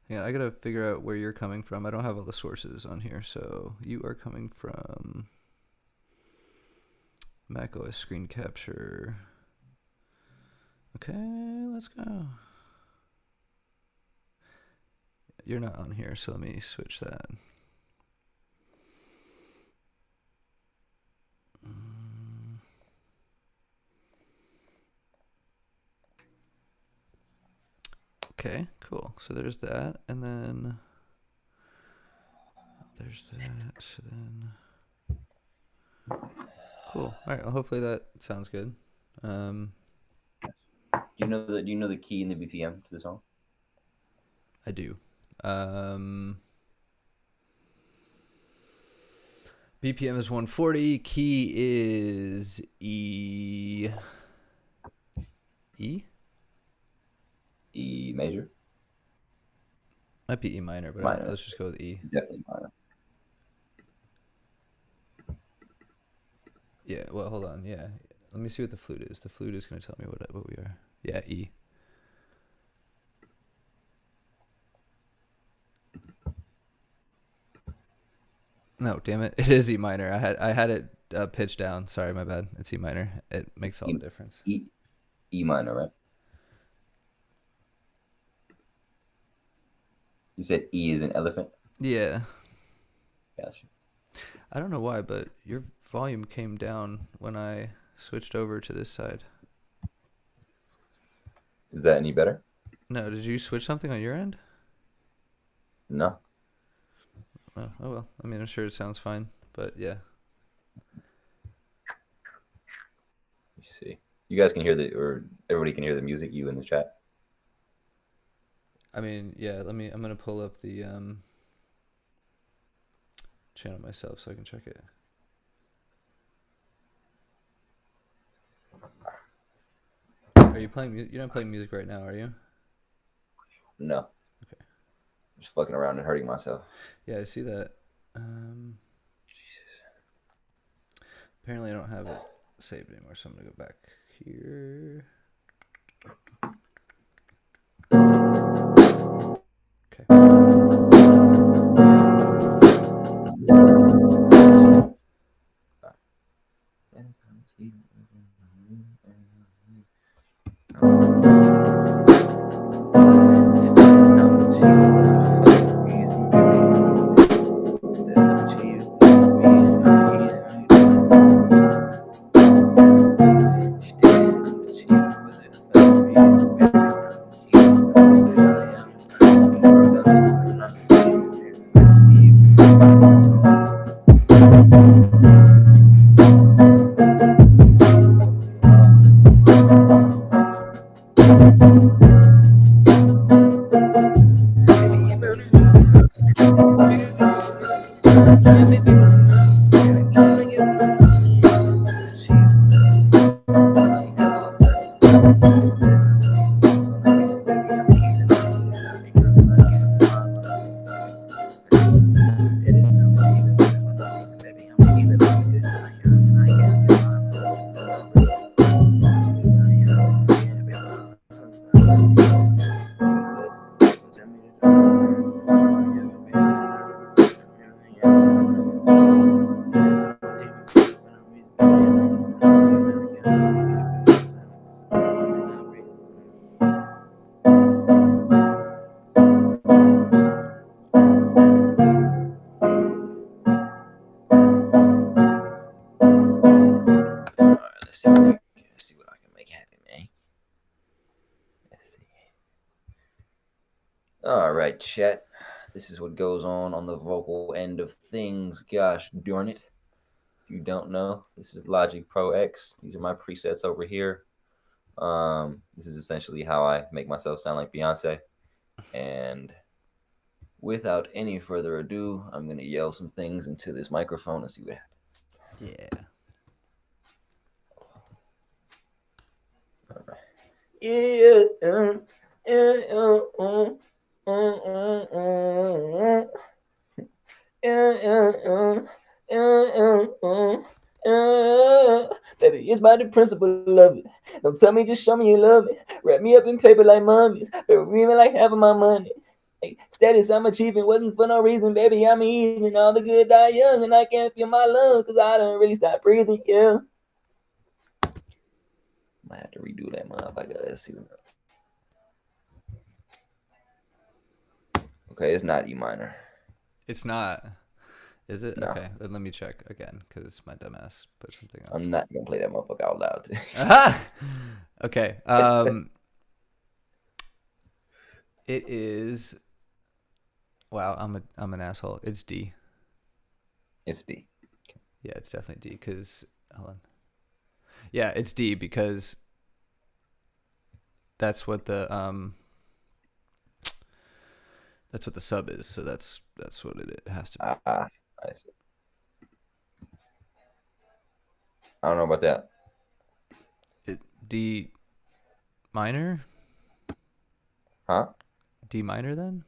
Yeah, I gotta figure out where you're coming from. I don't have all the sources on here, so you are coming from macOS screen capture. Okay, let's go. You're not on here, so let me switch that. Okay, cool. So there's that, and then there's that. So then, cool. All right. Well, hopefully that sounds good. Do you know the key in the BPM to the song? I do. BPM is 140. Key is E. E? E major. Might be E minor, but Minor. let's just go with E. Definitely minor. Yeah. Well, hold on. Yeah. Let me see what the flute is. The flute is going to tell me what we are. Yeah, E. No, damn it! It is E minor. I had it pitched down. Sorry, my bad. It's E minor. It makes all the difference. E minor, right? You said E is an elephant. Yeah. Gotcha. I don't know why, but your volume came down when I switched over to this side. Is that any better? No, did you switch something on your end? No. Oh well. I mean, I'm sure it sounds fine, but yeah. Let's see. You guys can hear or everybody can hear the music. You in the chat. I mean, yeah. I'm gonna pull up the channel myself so I can check it. Are you playing? You're not playing music right now, are you? No. Okay. I'm just fucking around and hurting myself. Yeah, I see that. Jesus. Apparently, I don't have it saved anymore, so I'm gonna go back here. All right, chat. This is what goes on the vocal end of things. Gosh darn it. If you don't know, this is Logic Pro X. These are my presets over here. This is essentially how I make myself sound like Beyonce. And without any further ado, I'm going to yell some things into this microphone and see what happens. Yeah. All right. Yeah. Yeah. Baby, it's by the principle of it. Don't tell me, just show me you love it. Wrap me up in paper like mummies. Baby, read me like half of my money. Hey, status I'm achieving wasn't for no reason, baby. I'm eating all the good die young, and I can't feel my lungs because I don't really stop breathing. Yeah, might have to redo that motherfucker. Let's see. Okay, it's not E minor. It's not. Is it? No, Okay, then let me check again because my dumbass put something else. I'm not gonna play that motherfucker out loud. Okay. It is. Wow, I'm an asshole. It's D. It's D. Yeah, it's definitely D. Cause hold on. Yeah, it's D because that's what the sub is. So that's what it has to be. I see. I don't know about that. D minor? Huh? D minor then?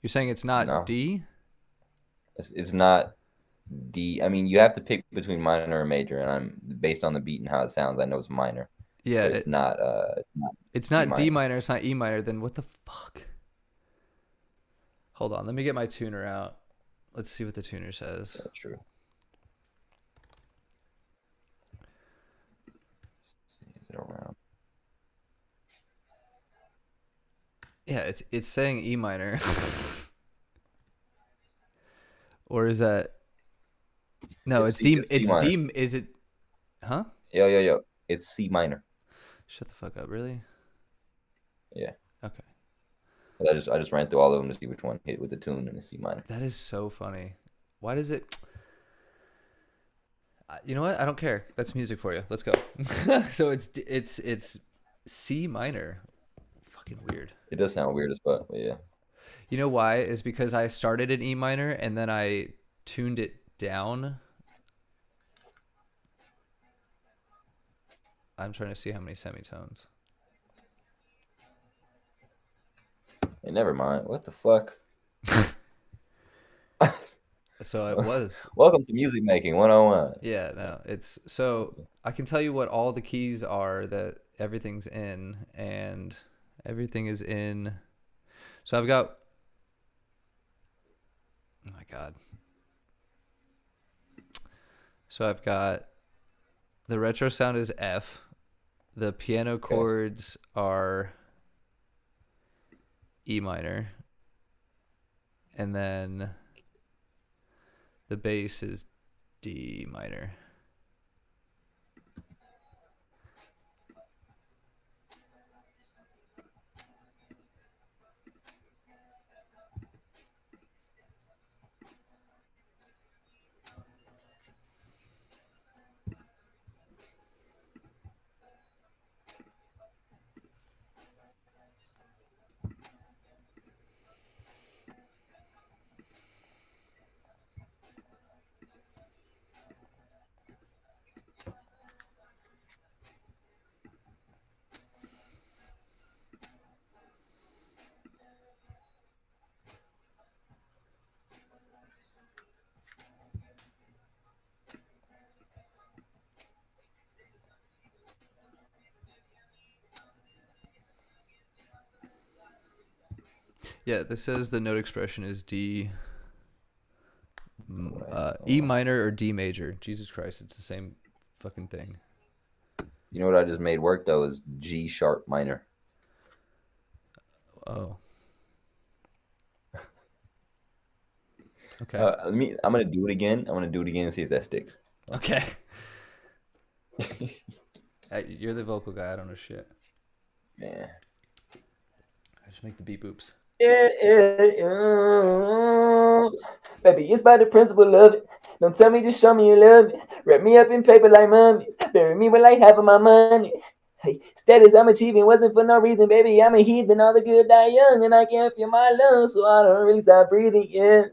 You're saying it's not No, D? it's not D. I mean, you have to pick between minor and major, and I'm based on the beat and how it sounds. I know it's minor, Yeah, but it's not. It's not it's D not D minor. minor, it's not E minor, then what the fuck? Hold on, let me get my tuner out. Let's see what the tuner says. That's true. Is it around? Yeah, it's saying E minor. Or is that no, it's D It's C minor. is it huh? Yo. It's C minor. Shut the fuck up, really? Yeah. Okay. But I just ran through all of them to see which one hit with the tune and the C minor. That is so funny. Why does it you know what? I don't care. That's music for you. Let's go. So it's C minor. Fucking weird. It does sound weird as fuck, but yeah. You know why? Is because I started in E minor and then I tuned it down. I'm trying to see how many semitones. Hey, never mind. What the fuck? So it was. Welcome to Music Making 101. Yeah, no. It's so I can tell you what all the keys are that everything's in, and everything is in. So I've got oh my god. So I've got the retro sound is F. The piano chords are E minor. And then the bass is D minor. Yeah, this says the note expression is D, E minor or D major. Jesus Christ, it's the same fucking thing. You know what I just made work though is G sharp minor. Oh. Okay. I'm gonna do it again. I'm gonna do it again and see if that sticks. Okay. You're the vocal guy. I don't know shit. Yeah. I just make the beep boops. Yeah, yeah, yeah. Baby, it's by the principle of it. Don't tell me, just show me you love it. Wrap me up in paper like mummies. Bury me with like half of my money. Hey, status I'm achieving wasn't for no reason, baby. I'm a heathen, all the good die young, and I can't feel my lungs, so I don't really stop breathing. Yeah.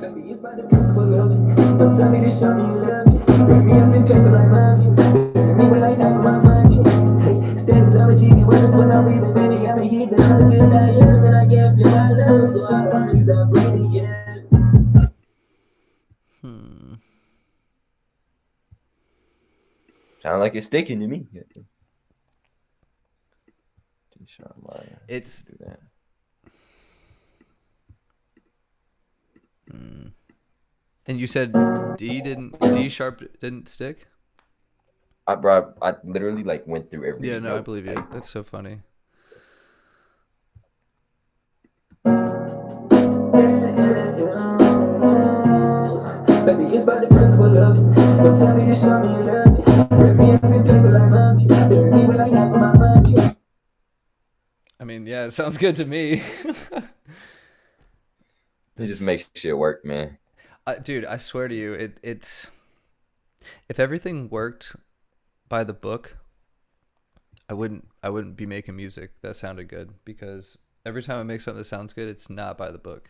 Baby, it's by the principle of it. Don't tell me, just show me you love it. Wrap me up in paper like mummies. Bury me with like half of my money. Hey, status I'm achieving wasn't for no reason, baby. I'm a heathen, all the good die young, and I can't feel my lungs, so I don't really stop breathing. Yeah. Hmm. Sound like it's sticking to me. It's Do that. hmm. And you said D sharp didn't stick? I literally like went through Yeah, every no, I note. believe you. Like, That's so funny. baby, it's by the principle of it. Don't tell me to show me you love it. Wrap me up in paper like mommy. Bury me with like half of my money. I mean, yeah, it sounds good to me. It just It's makes shit work, man. dude, I swear to you, it's if everything worked by the book, I wouldn't be making music that sounded good because every time I make something that sounds good, it's not by the book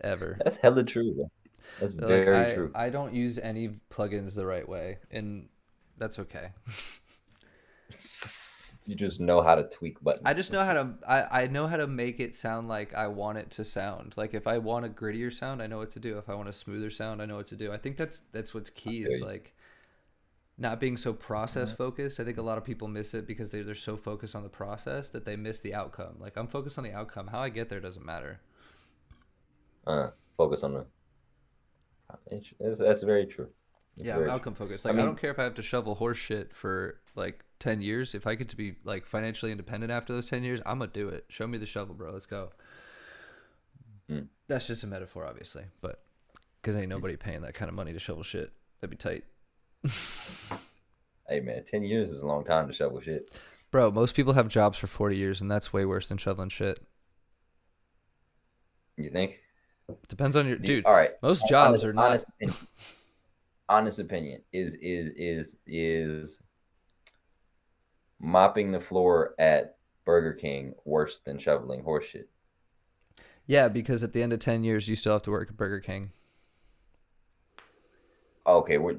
ever. That's hella true, bro. That's Like very true. I don't use any plugins the right way, and that's okay. You just know how to tweak I buttons just and know how shit. to I know how to make it sound like I want it to sound. Like if I want a grittier sound, I know what to do. If I want a smoother sound, I know what to do. I think that's what's I key feel is you. like not being so process focused. I think a lot of people miss it because they're so focused on the process that they miss the outcome. Like I'm focused on the outcome. How I get there doesn't matter. Focus on the. That's very true. That's Yeah, I'm very true. outcome focused. I Like I don't mean, care if I have to shovel horse shit for like 10 years. If I get to be like financially independent after those 10 years, I'm gonna do it. Show me the shovel, bro. Let's go. mm, That's just a metaphor, obviously, but because ain't nobody paying that kind of money to shovel shit. That'd be tight. hey man, 10 years is a long time to shovel shit. Bro, most people have jobs for 40 years, and that's way worse than shoveling shit. You think? Depends on your dude. All right. Most jobs are not. Honest opinion is mopping the floor at Burger King worse than shoveling horse shit? Yeah, because at the end of 10 years, you still have to work at Burger King. Okay, we're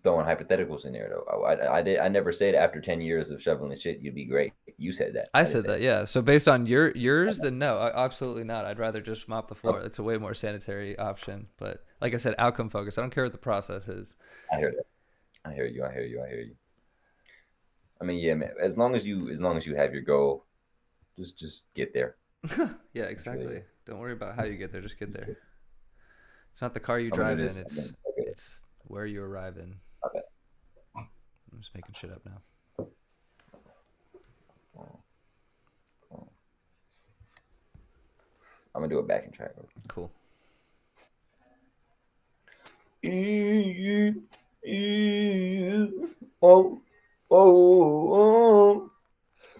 throwing hypotheticals in there though. I never said after 10 years of shoveling shit you'd be great. You said that. I I didn't said say that, that. yeah. So based on yours, then no, absolutely not. I'd rather just mop the floor. Okay, It's a way more sanitary option. But like I said, outcome focused. I don't care what the process is. I hear that. I hear you. I hear you. I hear you. I mean, yeah, man. As long as you have your goal, just get there. Yeah, That's really exactly. it. Don't worry about how you get there. Just get Just there. get, It's not the car you I'm gonna drive do in. this. I'm gonna, okay, It's where you arrive in. okay. I'm just making shit up now. Oh, oh. I'm gonna do a backing track. Cool. Oh, oh, oh.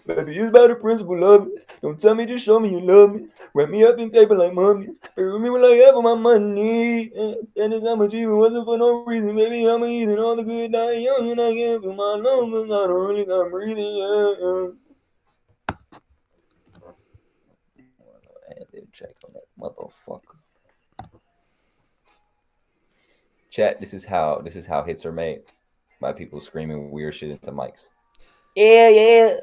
Baby, it's about the principle of it. Don't tell me, just show me you love me. Wrap me up in paper like mummies. Bury me with like half of my money. And this I'm achieving wasn't for no reason. Baby, I'm eating all the good die young, and I can't feel my lungs. I don't really stop breathing. Yeah. I did check on that motherfucker. Chat. This is how hits are made by people screaming weird shit into mics. Yeah, yeah.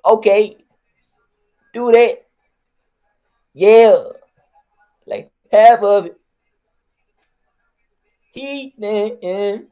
Okay, do that. Yeah, like half of it. He then.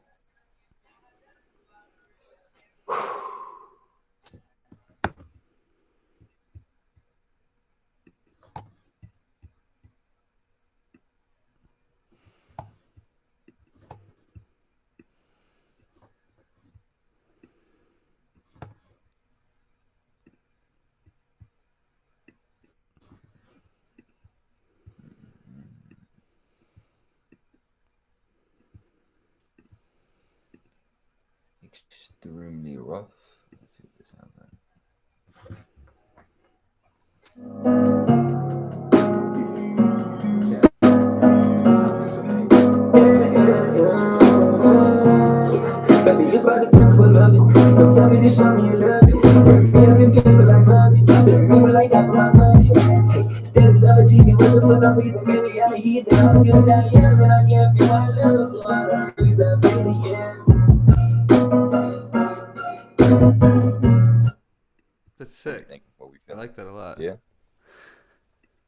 extremely rough. Let's see what this sounds like. Baby, it's by the principle of it. Don't tell me to show me you love it. Bring me up in paper like money. Bring me like that for my money. Hey, status of achieving with for no reason. Baby, I'm a heat that I'm good I am. And I can't feel my love, so I don't read that really, yeah. That's What do you sick. think? What we I feel? like that a lot. Yeah.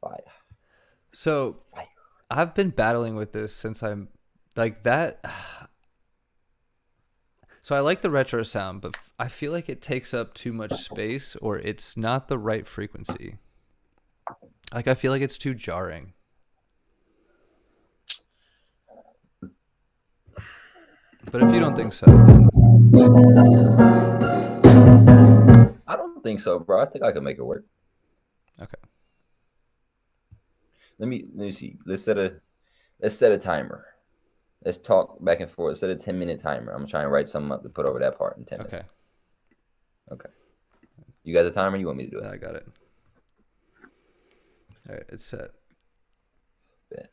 Fire. So Fire. I've been battling with this since I'm like that. So I like the retro sound, but I feel like it takes up too much space or it's not the right frequency. Like I feel like it's too jarring. But if you don't think so, then I don't think so, bro. I think I can make it work. okay. Let me see. Let's set a timer. Let's talk back and forth. Set a 10-minute timer. I'm trying to write something up to put over that part in 10 minutes. Okay. Okay. You got the timer? You want me to do it? I got it. All right, it's set. Bet.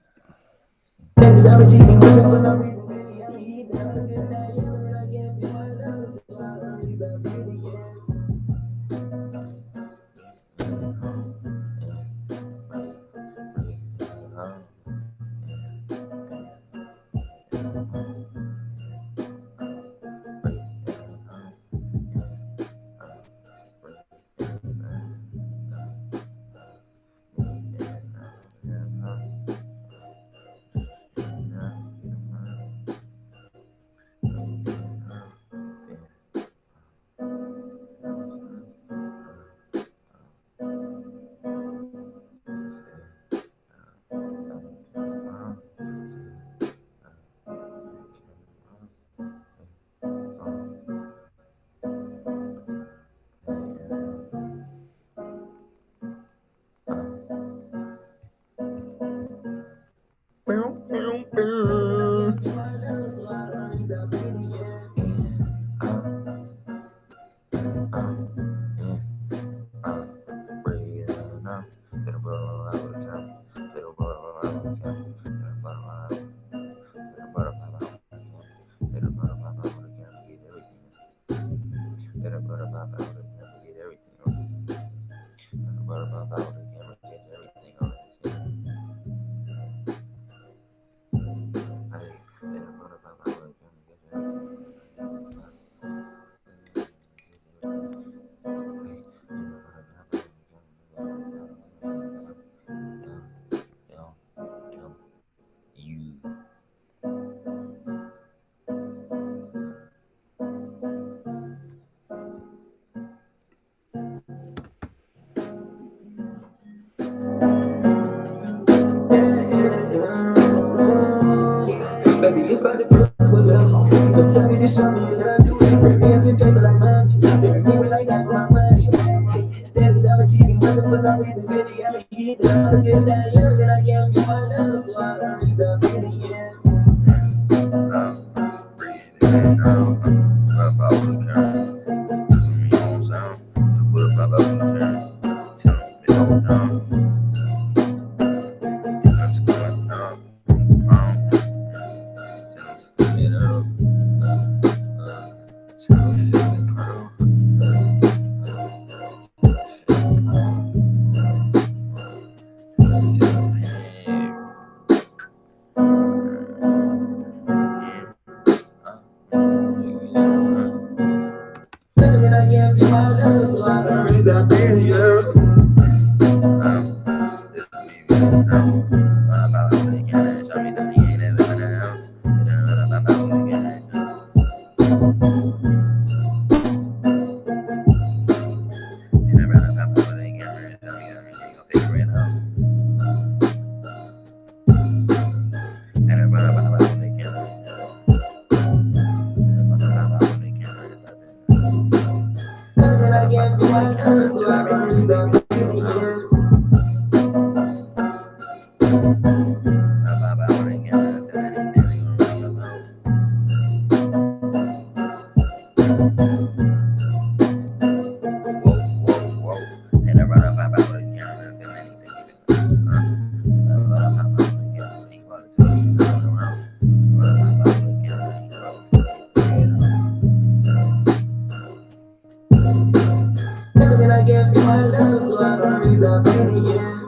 Baby, it's about the principle love. Don't tell me to show me you love it. Bring me up in paper like money. Bring me like that for my money. Status of achieving nothing for no reason. Baby, I'm a heat that I'm good I am. And I can't feel my love, so I don't read that really, yeah. Whoa, whoa, whoa. And I run up, I about to count, I feel anything. I run up, I about to count, he brought it to me, and I run around. Run up, I about to count, he brought it to me. Tell me I give you my love, so I don't read up in the end.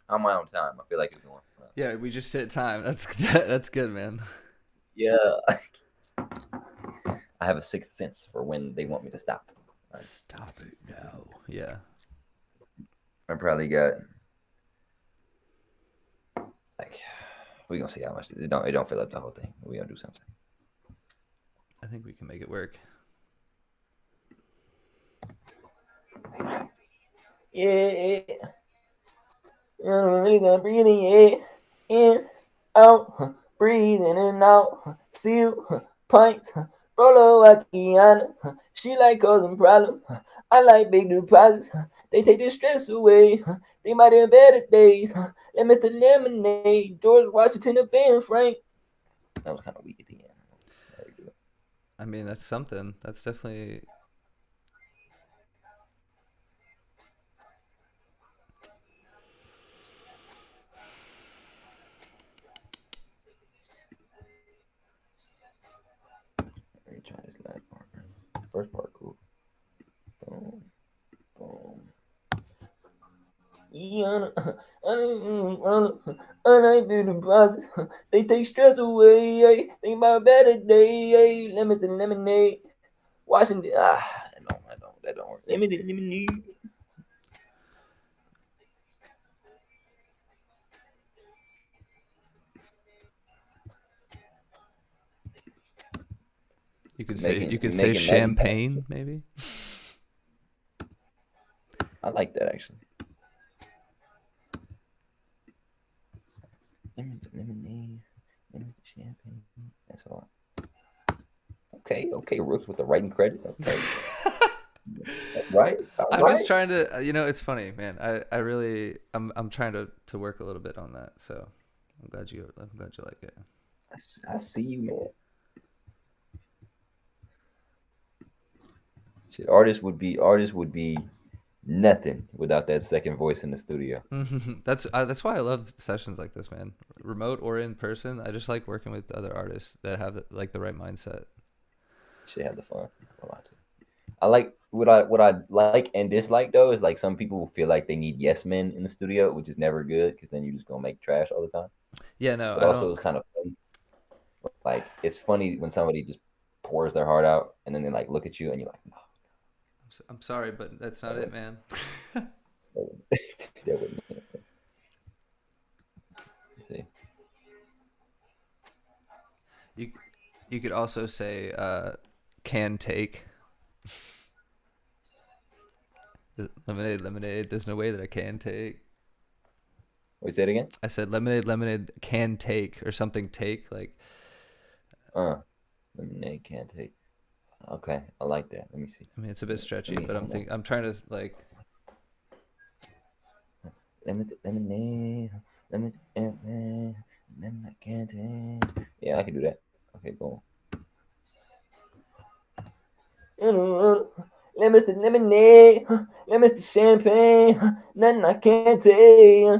On my own time. I feel like it's going up. Yeah, we just hit time. That's that's good, man. Yeah. I have a sixth sense for when they want me to stop. Right. Stop it now. Yeah. I probably got like we gonna see how much it don't fill up the whole thing. We gonna do something. I think we can make it work. Yeah. Breathing in, out, breathing in and out. Seal, pints, Rolo Akiana. She like causing problems. I like big deposits. They take the stress away. They might have better days. Let Mr. Lemonade, George Washington, and Ben Frank. That was kind of weak at the end. I mean, that's something. That's definitely. Let me try this last part. First part, cool. Boom, boom. Yeah, I do the process. They take stress away. Think about a better day. Lemons and lemonade. Washington. That don't work. Lemon and lemonade. You could say Making magic. champagne, maybe. I like that actually. Lemon and lemonade. Lemon and champagne. That's all. Okay, Rooks with the writing credit. Okay. Right. I'm just trying to, it's funny, man. I really, I'm trying to work a little bit on that. So I'm glad you like it. I see you, man. Shit, artists would be nothing without that second voice in the studio. That's why I love sessions like this, man. Remote or in person, I just like working with other artists that have like the right mindset. Shit, have the fun. I like what I like and dislike though is like some people feel like they need yes men in the studio, which is never good because then you're just gonna make trash all the time. Yeah, no, But I also don't. it's kind of funny. Like it's funny when somebody just pours their heart out and then they like look at you and you're like, no. I'm sorry, but that's not it, man. That wouldn't. See. You could also say can take. Lemonade. There's no way that I can take. Wait, say it again. I said lemonade can take or something take like. Lemonade can't take. Okay, I like that. Let me see. I mean, it's a bit stretchy, but I'm trying to like. Lemonade, lemon can't take. Yeah, I can do that. Okay, boom. Lemons to lemonade, lemons to champagne, nothing I can't take.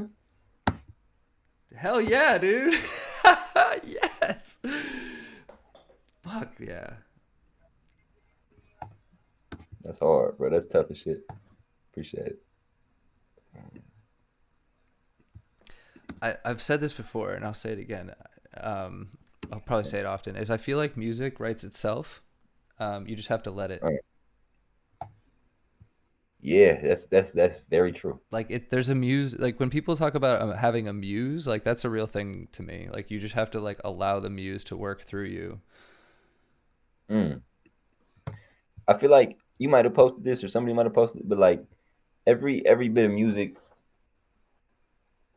Hell yeah, dude! Yes. Fuck yeah. That's hard, bro. That's tough as shit. Appreciate it. I've said this before, and I'll say it again. I'll probably say it often. Is I feel like music writes itself. You just have to let it. Right. Yeah, that's very true. Like there's a muse. Like when people talk about having a muse, like that's a real thing to me. Like you just have to like allow the muse to work through you. I feel like you might have posted this or somebody might have posted it, but like every bit of music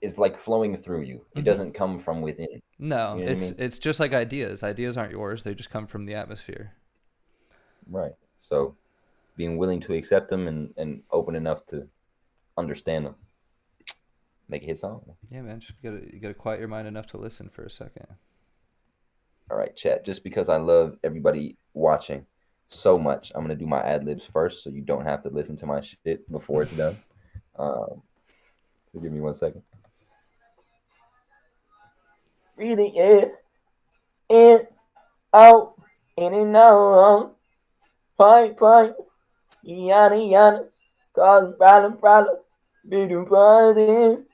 is like flowing through you. It doesn't come from within. No, You know what I mean? it's just like ideas. Ideas aren't yours. They just come from the atmosphere. Right. So being willing to accept them and open enough to understand them. Make a hit song. Yeah, man. You gotta quiet your mind enough to listen for a second. All right, chat. Just because I love everybody watching so much, I'm gonna do my ad libs first, so you don't have to listen to my shit before it's done. So give me 1 second. Breathing in, out, in and out, pipe, yana, yana. causing problem, be doing buzzing.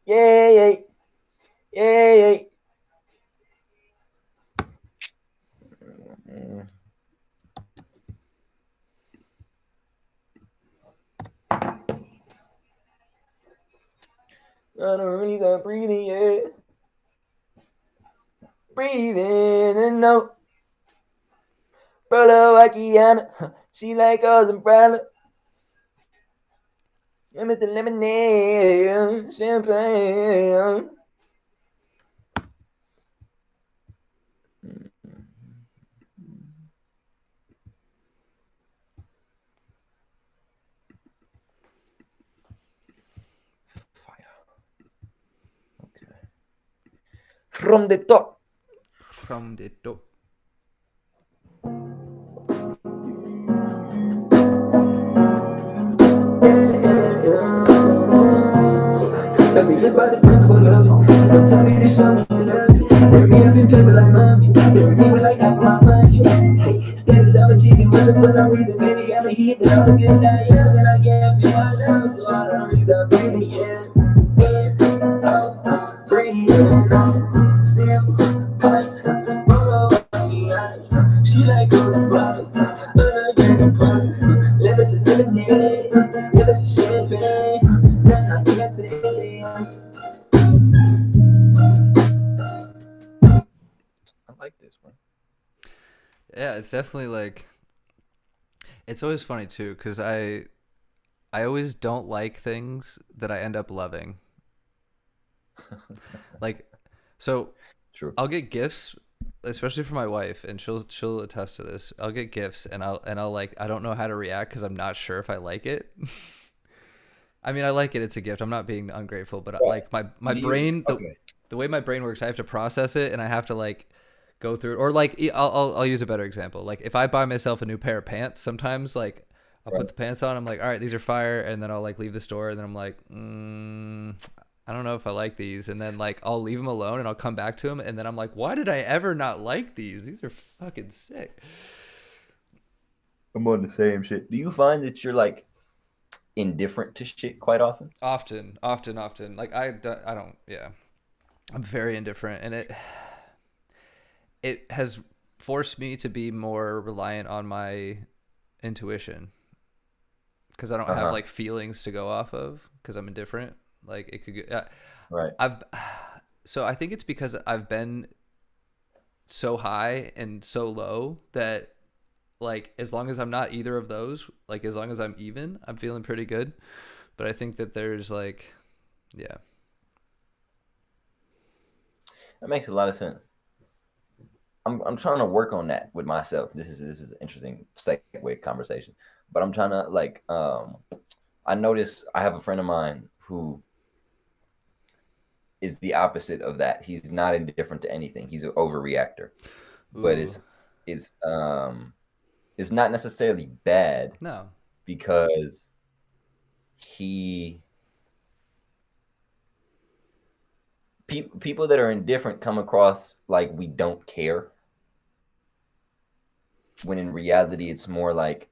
Yeah, yeah, yeah, yeah. Mm. I don't really stop breathing, yeah. Breathing and out. Polo Akiana, she like us umbrella. I'm Mr. Lemonade, champagne. Fire. Okay. From the top. From the top. Let me live by the principle of it. Don't tell me to show me you love it. Bury me up in paper like mummies. Bury me with like half of my money. Hey, standards I'm achieving wasn't for no reason. Baby, I'm a heathen. I'm a good guy, yeah, but I can't feel my love, so I don't really stop breathing, yeah. In, out, breathing, out. Still, fight, she like all the product. Getting products. Let us the lemonade. Let us the champagne. Nothing I can't say. I like this one. Yeah, it's definitely like it's always funny too because I always don't like things that I end up loving. Like, so True. I'll get gifts, especially for my wife, and she'll attest to this. I'll get gifts, and I'll like I don't know how to react because I'm not sure if I like it. I mean, I like it. It's a gift. I'm not being ungrateful, but Right. like my Do you? brain, Okay. the way my brain works, I have to process it, and I have to like go through it. Or like I'll use a better example. Like if I buy myself a new pair of pants, sometimes like I'll put Right. the pants on. I'm like, all right, these are fire, and then I'll like leave the store, and then I'm like, I don't know if I like these, and then like I'll leave them alone, and I'll come back to them, and then I'm like, why did I ever not like these? These are fucking sick. I'm on the same shit. Do you find that you're like indifferent to shit quite often? Often. Like I don't. Yeah, I'm very indifferent, and it has forced me to be more reliant on my intuition because I don't Uh have huh. like feelings to go off of because I'm indifferent. Like it could get, Right. I've so I think it's because I've been so high and so low that like as long as I'm not either of those, like as long as I'm even, I'm feeling pretty good. But I think that there's like yeah. That makes a lot of sense. I'm trying to work on that with myself. This is an interesting segue conversation, but I'm trying to like I noticed I have a friend of mine who is the opposite of that. He's not indifferent to anything. He's an overreactor, but Ooh. it's it's not necessarily bad No. because he people that are indifferent come across like we don't care, when in reality it's more like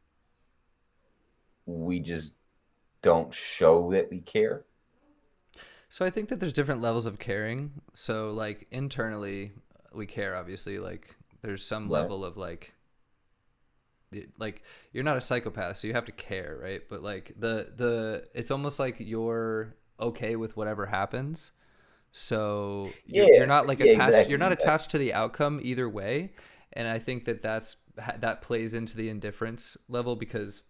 we just don't show that we care. So I think that there's different levels of caring. So like internally we care obviously like there's some Right. level of like you're not a psychopath so you have to care, right? But like the it's almost like you're okay with whatever happens. So you're Yeah. not like Yeah. attached you're Exactly. not Exactly. attached to the outcome either way. And I think that that plays into the indifference level because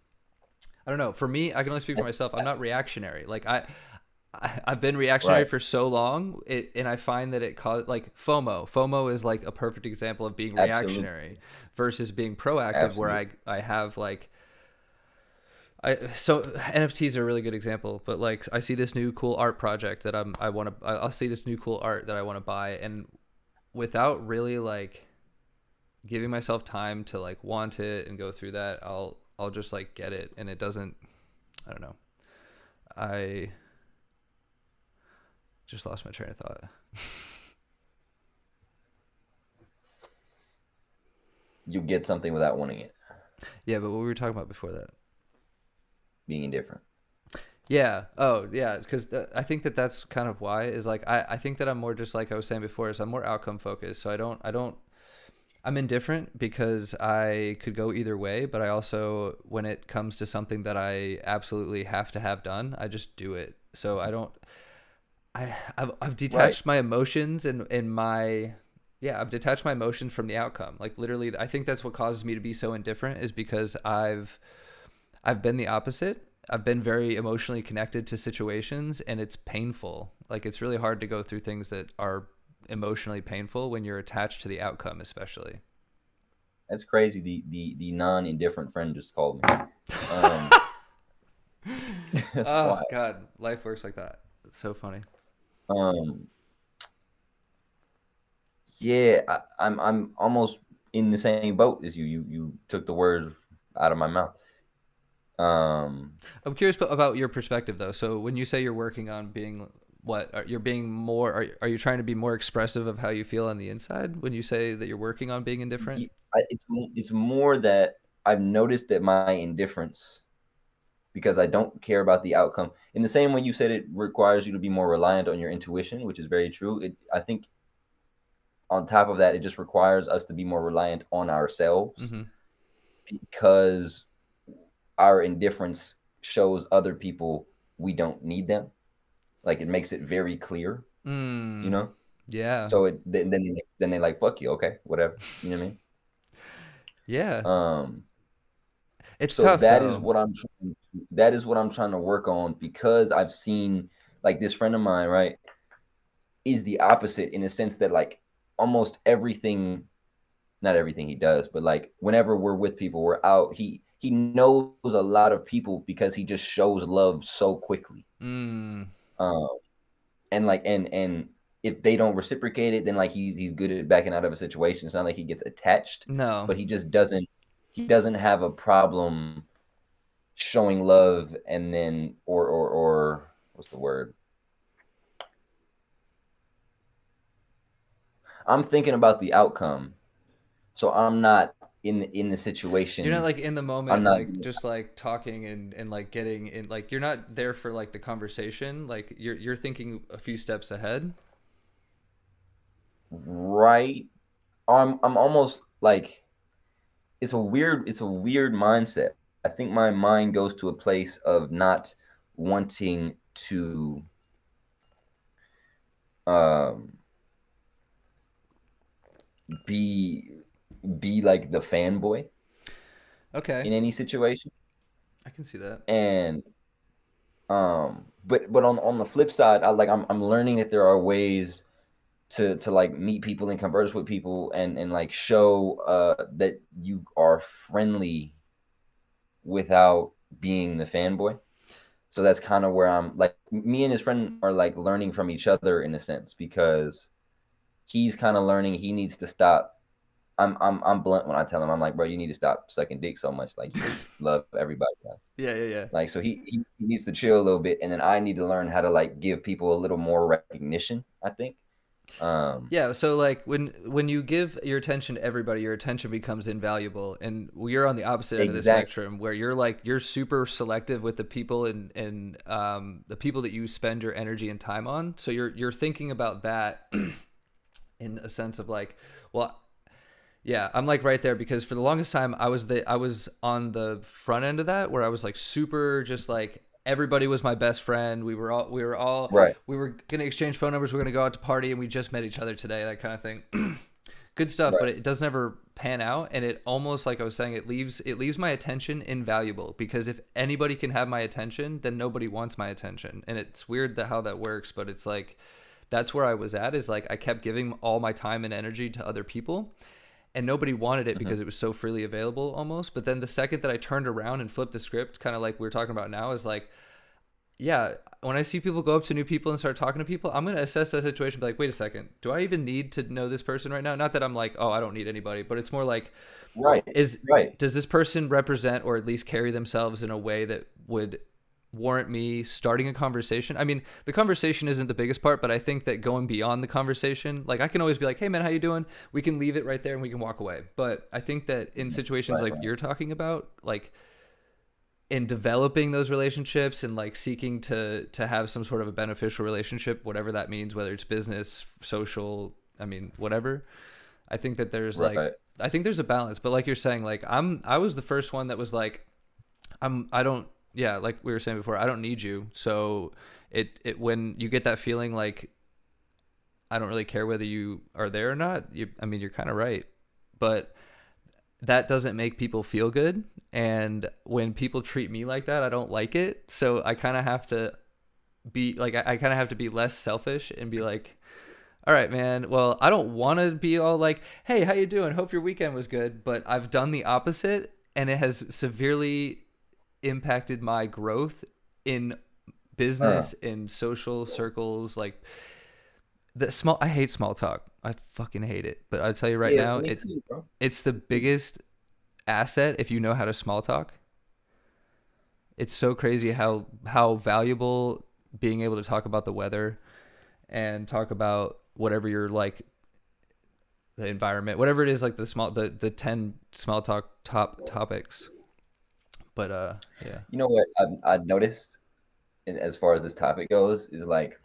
I don't know. For me, I can only speak for myself. I'm not reactionary. Like I've been reactionary Right. for so long, and I find that it caused like FOMO. FOMO is like a perfect example of being Absolutely. reactionary versus being proactive, where Absolutely. I have like so NFTs are a really good example. But like I see this new cool art project that I want to I'll see this new cool art that I want to buy, and without really like giving myself time to like want it and go through that, I'll just like get it, and it doesn't. I don't know. I just lost my train of thought. You get something without wanting it. Yeah, but what were we talking about before that? being indifferent. Yeah. Oh, yeah. Because I think that that's kind of why is like I think that I'm more just like I was saying before is I'm more outcome focused. So I'm indifferent because I could go either way, but I also when it comes to something that I absolutely have to have done, I just do it. So I don't I've Right. detached my emotions and my yeah, I've detached my emotions from the outcome. Like literally I think that's what causes me to be so indifferent is because I've been the opposite. I've been very emotionally connected to situations and it's painful. Like it's really hard to go through things that are emotionally painful when you're attached to the outcome, especially. That's crazy. The non-indifferent friend just called me. Um, that's Oh wild. God, life works like that. It's so funny. Um, yeah, I'm almost in the same boat as you. You took the words out of my mouth. Um, I'm curious about your perspective though. So when you say you're working on being you're being more are you trying to be more expressive of how you feel on the inside when you say that you're working on being indifferent? it's more that I've noticed that my indifference, because I don't care about the outcome. In the same way you said it requires you to be more reliant on your intuition, which is very true. I think on top of that, it just requires us to be more reliant on ourselves Mm-hmm. because our indifference shows other people we don't need them. Like it makes it very clear, you Mm. know. Yeah. So then they like fuck you, okay, whatever. You know what I mean? Yeah. Um, It's so tough though. that is what I'm trying to work on because I've seen like this friend of mine, right, is the opposite in a sense that like almost everything, not everything he does, but like whenever we're with people, we're out, he knows a lot of people because he just shows love so quickly. Mm. Um and like and if they don't reciprocate it, then like he's good at backing out of a situation. It's not like he gets attached, No. but he doesn't have a problem showing love and then or what's the word? I'm thinking about the outcome, so I'm not in the You're not situation. like in the I'm moment, not. like just like talking and like getting in, like you're not there for like the conversation. Like you're thinking a few steps ahead. Right. I'm almost like it's a weird mindset. I think my mind goes to a place of not wanting to um be like the fanboy Okay, in any situation. I can see that. And but on the flip side, I'm learning that there are ways to like meet people and converse with people and like show that you are friendly without being the fanboy. So that's kind of where I'm like me and his friend are like learning from each other in a sense because he's kind of learning he needs to stop. I'm blunt when I tell him I'm like, bro, you need to stop sucking dick so much. Like you just love everybody. Man. Yeah, yeah, yeah. Like so he needs to chill a little bit, and then I need to learn how to like give people a little more recognition. I think. Um, Yeah, so like when you give your attention to everybody, your attention becomes invaluable, and you're on the opposite end of the exactly. spectrum where you're super selective with the people and the people that you spend your energy and time on. So you're thinking about that in a sense of like, well, yeah, I'm like right there because for the longest time I was on the front end of that where I was like super just like everybody was my best friend. Right. We were gonna exchange phone numbers. We're gonna go out to party and we just met each other today. That kind of thing. Good stuff, but Right. it does never pan out, and it almost like I was saying, it leaves my attention invaluable because if anybody can have my attention, then nobody wants my attention, and it's weird that how that works, but it's like that's where I was at is like I kept giving all my time and energy to other people and nobody wanted it Mhm. because it was so freely available almost. But then the second that I turned around and flipped the script, kind of like we are talking about now, is like, yeah, when I see people go up to new people and start talking to people, I'm going to assess that situation and be like, wait a second, do I even need to know this person right now? Not that I'm like, oh, I don't need anybody, but it's more like, Right. is Right. does this person represent or at least carry themselves in a way that would warrant me starting a conversation? I mean, the conversation isn't the biggest part, but I think that going beyond the conversation, like I can always be like, "Hey man, how you doing?" We can leave it right there and we can walk away. But I think that in situations Right. like Right. you're talking about, like in developing those relationships and like seeking to have some sort of a beneficial relationship, whatever that means, whether it's business, social, I mean, whatever. I think that there's like, Right. I think there's a balance, but like you're saying, like I was the first one that was like, I don't, yeah, like we were saying before, I don't need you. So when you get that feeling like I don't really care whether you are there or not, I mean, you're kind of right, but that doesn't make people feel good. And when people treat me like that, I don't like it. So I kind of have to be like, I kind of have to be less selfish and be like, all right, man. Well, I don't want to be all like, "Hey, how you doing? Hope your weekend was good." But I've done the opposite, and it has severely impacted my growth in Uh, business, in social circles. Like the small, I hate small talk. I fucking hate it. But I'll tell you right yeah, now, me too, bro. it's the Me too. biggest asset if you know how to small talk. It's so crazy how valuable being able to talk about the weather and talk about whatever you're like, the environment, whatever it is, like the 10 small talk top topics. But yeah. You know what I've noticed, as far as this topic goes, is like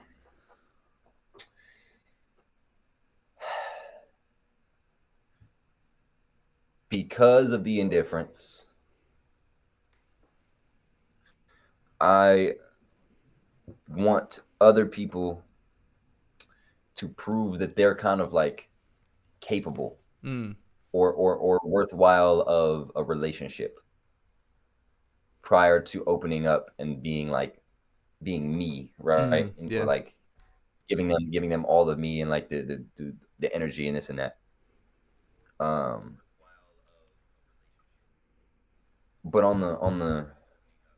because of the indifference, I want other people to prove that they're kind of like capable Mm, or worthwhile of a relationship prior to opening up and being like being me, right? And or yeah. like giving them all of me and like the energy and this and that. Um, but on the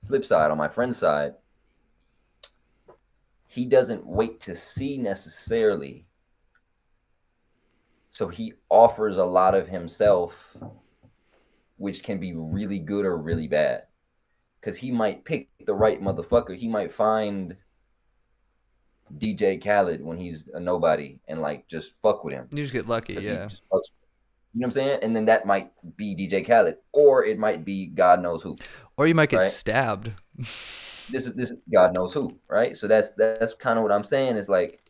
flip side, on my friend's side, he doesn't wait to see necessarily. So he offers a lot of himself, which can be really good or really bad. Because he might pick the right motherfucker. He might find DJ Khaled when he's a nobody and like just fuck with him You just get lucky, because he yeah. just fucks. You know what I'm saying? And then that might be DJ Khaled, or it might be God knows who, Or you might get right? stabbed. This is God knows who, right? So that's kind of what I'm saying is like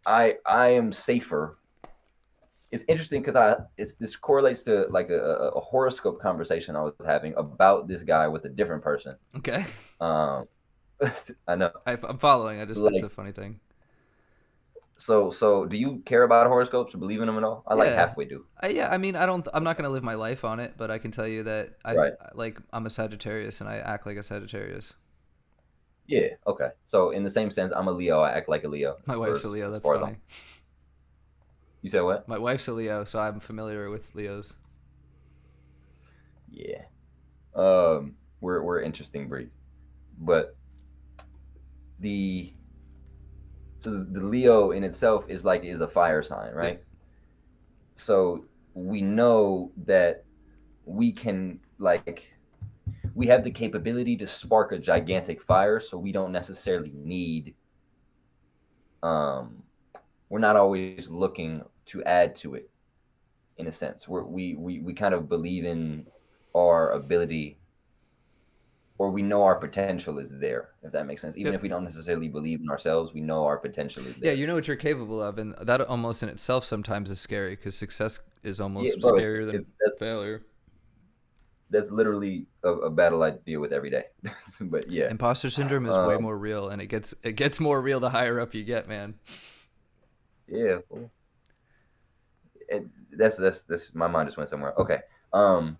I am safer. It's interesting because this correlates to like a horoscope conversation I was having about this guy with a different person. Okay. Um, I know, I'm following. I just, that's like a funny thing. so. Do you care about horoscopes or believe in them at all? I like Yeah. halfway do. Yeah, I mean, I'm not going to live my life on it, but I can tell you that Right. I'm a Sagittarius and I act like a Sagittarius. Yeah. Okay. So in the same sense, I'm a Leo. I act like a Leo My wife's a Leo. as That's far as I'm. funny. You said what? My wife's a Leo, so I'm familiar with Leos. Yeah. We're interesting breed, but the the Leo in itself is a fire sign, Yep. right? So we know that we can like we have the capability to spark a gigantic fire, so we don't necessarily need um we're not always looking to add to it in a sense. We kind of believe in our ability or we know our potential is there, if that makes sense. Even Yep. if we don't necessarily believe in ourselves, we know our potential is Yeah, there. you know what you're capable of, and that almost in itself sometimes is scary because success is Yeah, almost bro, scarier than it's failure. that's literally a battle I deal with every day. But yeah, Imposter syndrome is way um, more real, and it gets more real the higher up you get, man. yeah, fool. And that's my mind just went somewhere. Okay, um,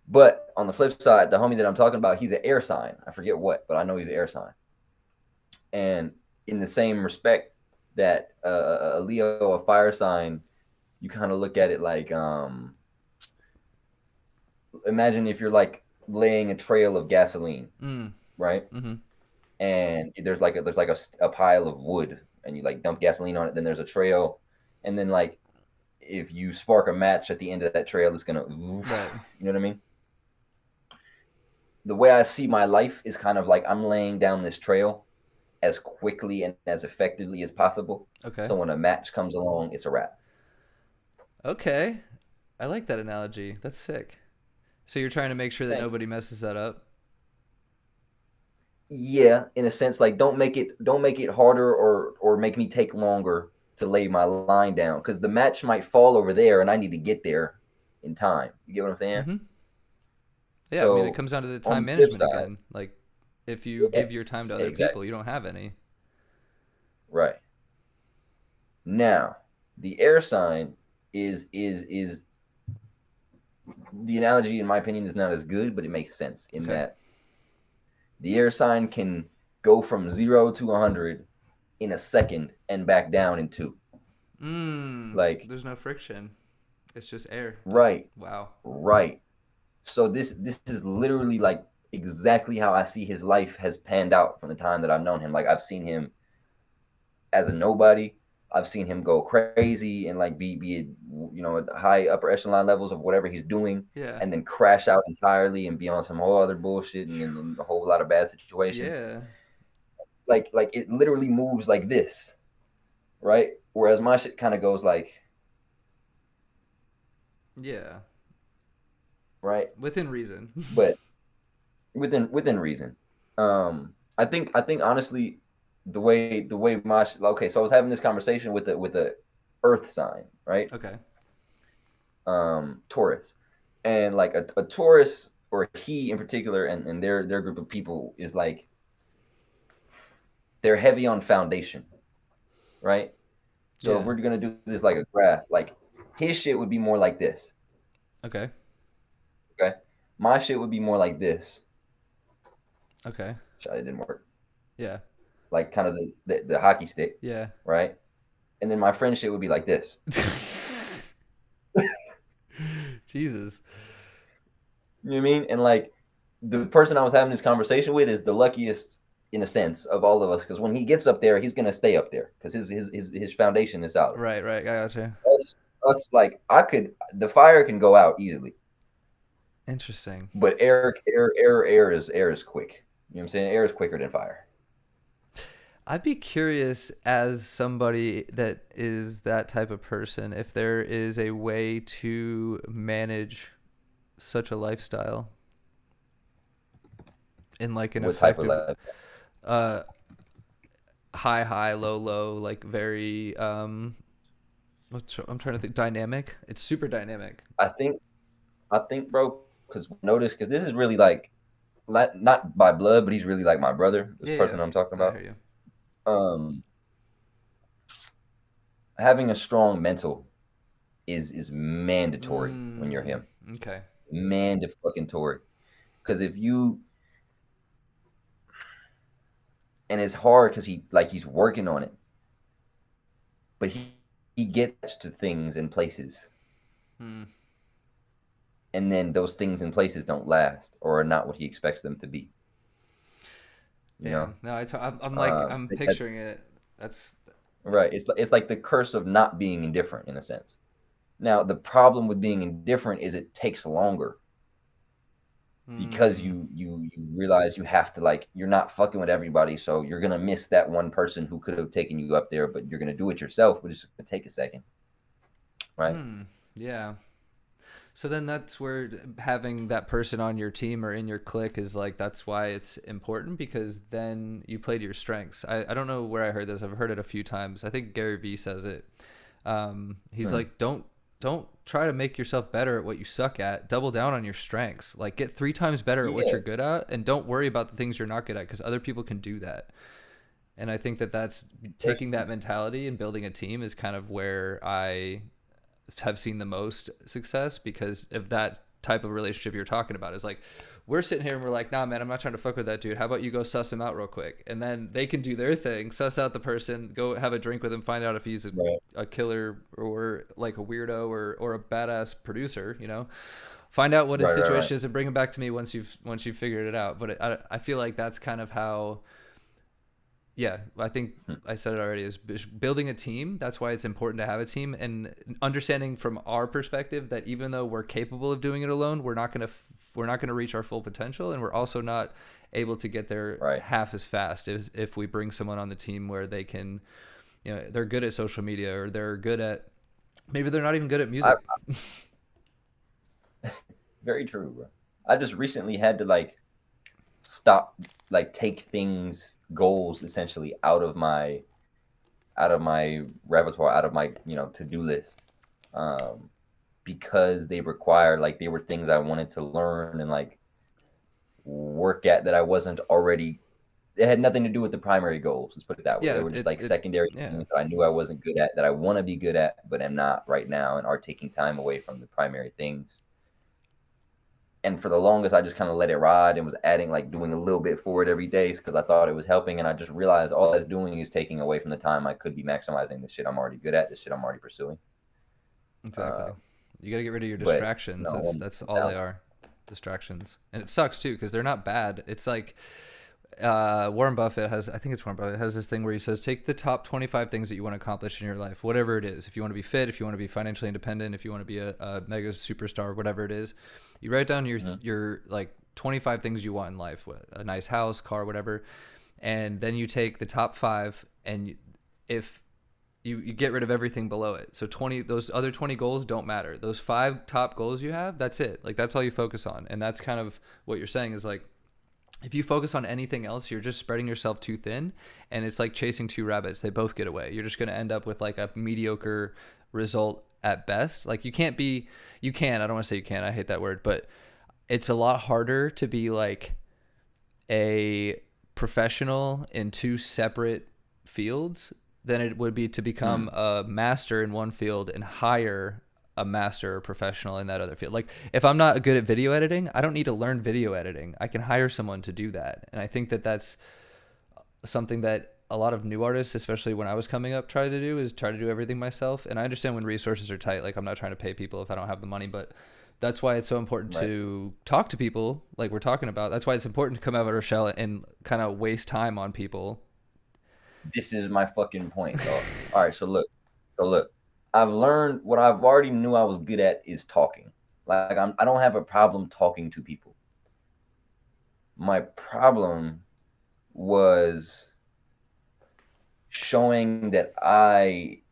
but on the flip side, the homie that I'm talking about, he's an air sign. I forget what, but I know he's an air sign. And in the same respect that a Leo, a fire sign, you kind of look at it like imagine if you're like laying a trail of gasoline, Mm. right? Mm-hmm. And there's like a pile of wood, and you like dump gasoline on it. Then there's a trail, and then like if you spark a match at the end of that trail, it's gonna, you Right. know what I mean? The way I see my life is kind of like I'm laying down this trail as quickly and as effectively as possible. Okay. So when a match comes along, it's a wrap. Okay. I like that analogy. That's sick. So you're trying to make sure that Thank nobody messes that up. Yeah, in a sense, like don't make it harder or make me take longer to lay my line down because the match might fall over there and I need to get there in time. You get what I'm saying? Mm-hmm. Yeah, I mean, it So comes down to the on time the flip management side, again. Like, if you yeah, give your time to other exactly people, you don't have any. right. Now, the air sign is the analogy in my opinion is not as good, but it makes sense in Okay. that the air sign can go from 0 to 100 in a second and back down in two. Like There's no friction. It's just air. Just right, wow. right. So this is literally like exactly how I see his life has panned out from the time that I've known him. Like I've seen him as a nobody. I've seen him go crazy and like be at high upper echelon levels of whatever he's doing, Yeah. and then crash out entirely and be on some whole other bullshit and a whole lot of bad situations. Yeah. Like it literally moves like this, right? Whereas my shit kind of goes like Yeah. right, Within reason. but within reason. I think honestly, the way my okay, so I was having this conversation with a Earth sign, right? Okay. Taurus, and like a Taurus or he in particular, and their group of people is like they're heavy on foundation, right? So if Yeah. we're gonna do this like a graph, like his shit would be more like this, Okay. okay? My shit would be more like this. Okay. Shit, it didn't work. Yeah. Like kind of the hockey stick, Yeah. right? And then my friend shit would be like this. Jesus. You know what I mean? And like the person I was having this conversation with is the luckiest in a sense of all of us because when he gets up there, he's gonna stay up there because his foundation is solid. Right. Right. I got you. Us like the fire can go out easily, Interesting. but air is quick. You know what I'm saying? Air is quicker than fire. I'd be curious as somebody that is that type of person if there is a way to manage such a lifestyle in like an What type of effective life? uh high high low low like very I'm trying to think dynamic. It's super dynamic. I think bro, because notice because this is really like not by blood, but he's really like my brother. This Yeah, yeah. person I'm talking I hear about. you. Um, having a strong mental is mandatory when you're Mm, him. okay. Mandatory. Because if you and it's hard because he's working on it, but he gets to things and places, Hmm. and then those things and places don't last or are not what he expects them to be. You know, Damn. No, I'm like I'm that's picturing it. That's right. It's like the curse of not being indifferent in a sense. Now the problem with being indifferent is it takes longer because hmm. you realize you have to like you're not fucking with everybody, so you're gonna miss that one person who could have taken you up there, but you're gonna do it yourself, but it's gonna take a second, right? Hmm. Yeah. So then that's where having that person on your team or in your clique is like that's why it's important because then you play to your strengths. I don't know where I heard this. I've heard it a few times. I think Gary Vee says it. He's Hmm. like don't try to make yourself better at what you suck at. Double down on your strengths. Like get 3 times better at what Yeah, you're good at, and don't worry about the things you're not good at because other people can do that. And I think that that's very taking true. that mentality and building a team is kind of where I have seen the most success because of that type of relationship you're talking about is like we're sitting here and we're like, nah, man, I'm not trying to fuck with that dude. How about you go suss him out real quick? And then they can do their thing, suss out the person, go have a drink with him, find out if he's Right, a killer or like a weirdo or a badass producer, you know, find out what his right. situation is and bring him back to me once you've figured it out. But I feel like that's kind of how, yeah, I think Hmm. I said it already is building a team. That's why it's important to have a team and understanding from our perspective that even though we're capable of doing it alone, we're not going to reach our full potential. And we're also not able to get there Right, half as fast as if we bring someone on the team where they can, you know, they're good at social media or they're good at, maybe they're not even good at I music. very true, bro. I just recently had to like stop, like take things, goals essentially out of my repertoire, out of my, to-do list. Um, because they required, like, they were things I wanted to learn and like work at that I wasn't already, it had nothing to do with the primary goals. Let's put it that way. They Yeah, were just like secondary yeah. things that I knew I wasn't good at that I want to be good at, but am not right now and are taking time away from the primary things. And for the longest, I just kind of let it ride and was adding, like doing a little bit forward every day because I thought it was helping. And I just realized all that's doing is taking away from the time I could be maximizing the shit I'm already good at, the shit I'm already pursuing. Exactly. You got to get rid of your But distractions. no, That's all they are. Distractions. And it sucks too because they're not bad. It's like Warren Buffett has, I think it's Warren Buffett has this thing where he says, take the top 25 things that you want to accomplish in your life, whatever it is. If you want to be fit, if you want to be financially independent, if you want to be a mega superstar, whatever it is, you write down your like 25 things you want in life, a nice house, car, whatever. And then you take the top 5 and if you get rid of everything below it. So 20, those other 20 goals don't matter. Those 5 top goals you have, that's it. Like that's all you focus on. And that's kind of what you're saying is like, if you focus on anything else, you're just spreading yourself too thin, and it's like chasing 2 rabbits. They both get away. You're just going to end up with like a mediocre result at best. Like you can, I don't want to say you can't, I hate that word, but it's a lot harder to be like a professional in 2 separate fields than it would be to become a master in one field and hire a master or professional in that other field. Like if I'm not good at video editing, I don't need to learn video editing. I can hire someone to do that. And I think that that's something that a lot of new artists, especially when I was coming up, try to do, is try to do everything myself. And I understand when resources are tight, like I'm not trying to pay people if I don't have the money, but that's why it's so important to talk to people like we're talking about. That's why it's important to come out of our shell and kind of waste time on people. This is my fucking point, dog. All right, so look. I've learned what I've already knew I was good at is talking. Like I don't have a problem talking to people. My problem was showing that I'd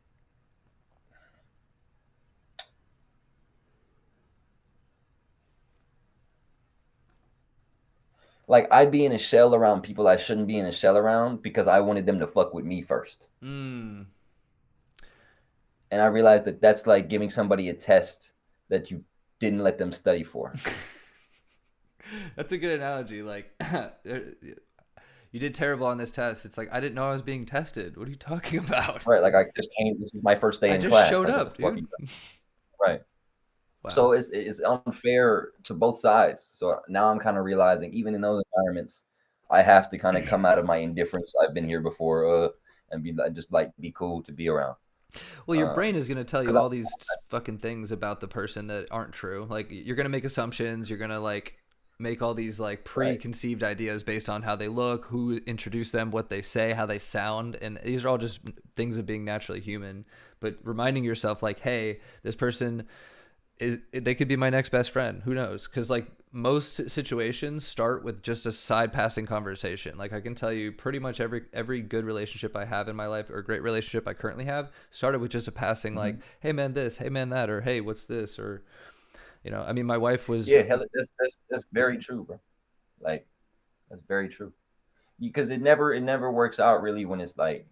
be in a shell around people I shouldn't be in a shell around because I wanted them to fuck with me first. And I realized that that's like giving somebody a test that you didn't let them study for. That's a good analogy. Like, you did terrible on this test. It's like, I didn't know I was being tested. What are you talking about? Right. Like I just came, this is my first day in class. I just showed up, dude. Right. Wow. So it's unfair to both sides. So now I'm kind of realizing, even in those environments, I have to kind of come out of my indifference. I've been here before, and be cool to be around. Well, your brain is going to tell you all these fucking things about the person that aren't true. Like you're going to make assumptions. You're going to like make all these like preconceived ideas based on how they look, who introduced them, what they say, how they sound. And these are all just things of being naturally human. But reminding yourself like, hey, this person they could be my next best friend. Who knows? Because like most situations start with just a side passing conversation. Like I can tell you pretty much every good relationship I have in my life or great relationship I currently have started with just a passing like, hey man this, hey man that, or hey what's this, or I mean my wife was that's very true, bro. Like that's very true, because it never works out really when it's like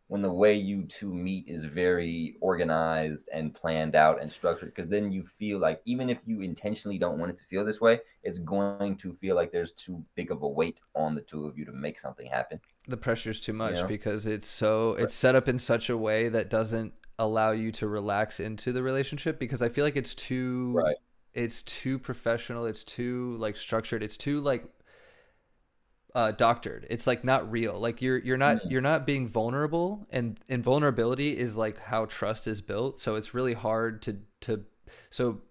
when the way you two meet is very organized and planned out and structured, because then you feel like even if you intentionally don't want it to feel this way, it's going to feel like there's too big of a weight on the two of you to make something happen. The pressure's too much because it's set up in such a way that doesn't allow you to relax into the relationship, because I feel like it's too professional, it's too like structured, it's too like doctored. It's like not real. Like you're not being vulnerable, and vulnerability is like how trust is built. So it's really hard to so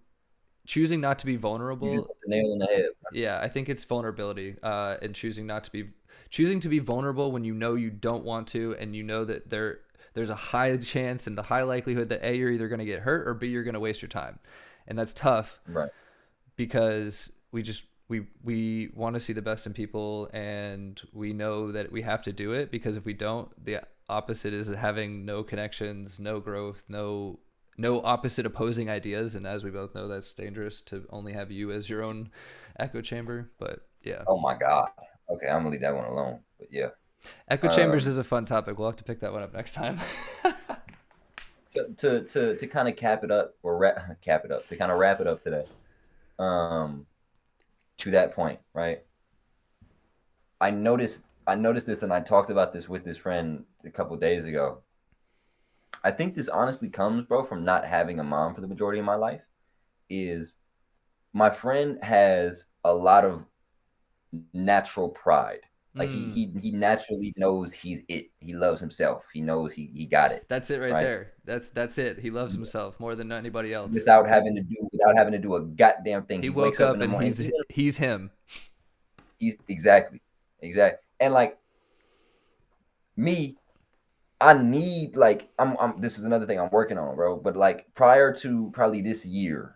choosing not to be vulnerable. You just hit the nail on the head. Yeah, I think it's vulnerability, and choosing to be vulnerable when you don't want to, and that there's a high chance and a high likelihood that A, you're either going to get hurt, or B, you're going to waste your time. And that's tough. Right. Because we want to see the best in people, and we know that we have to do it, because if we don't, the opposite is having no connections, no growth, no opposite opposing ideas. And as we both know, that's dangerous to only have you as your own echo chamber. But Yeah. Oh my God. Okay, I'm gonna leave that one alone. But yeah. Echo chambers Um, is a fun topic. We'll have to pick that one up next time. to kind of cap it up or cap it up to kind of wrap it up today. Um, to that point, right? I noticed this, and I talked about this with this friend a couple days ago. I think this honestly comes, bro, from not having a mom for the majority of my life. Is my friend has a lot of natural pride. Like he Mm, he he naturally knows he's it. He loves himself. He knows he got it, that's it right right? there. That's it. He loves himself more than anybody else. Without having to do a goddamn thing. He He woke wakes up in up the and morning. he's him. He's exactly. And like me, I need like I'm this is another thing I'm working on, bro. But like prior to probably this year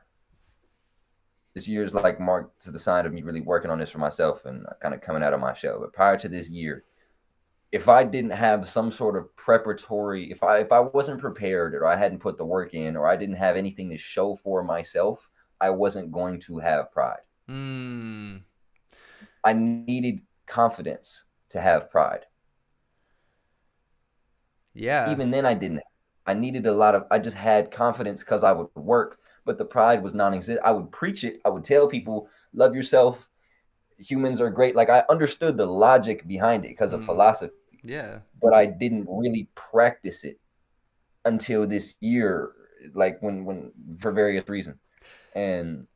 is like marked to the sign of me really working on this for myself and kind of coming out of my shell. But prior to this year, if I didn't have some sort of preparatory, if I wasn't prepared or I hadn't put the work in or I didn't have anything to show for myself, I wasn't going to have pride. Mm, I needed confidence to have pride. yeah. Even then I didn't. I just had confidence because I would work, but the pride was non-existent. I would preach it. I would tell people, love yourself. Humans are great. Like I understood the logic behind it because of Mm, philosophy, yeah. but I didn't really practice it until this year, like when for various reasons. And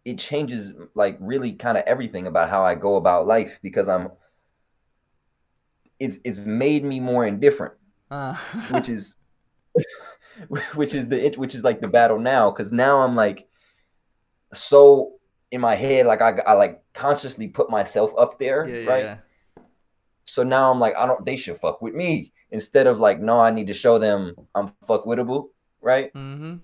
it changes like really kind of everything about how I go about life because it's made me more indifferent, Uh, which is which is like the battle now because now I'm like so in my head like I like consciously put myself up yeah, there, yeah, right? yeah. So now I'm like I don't they should fuck with me instead of like no I need to show them I'm fuck wittable, right? Mm-hmm.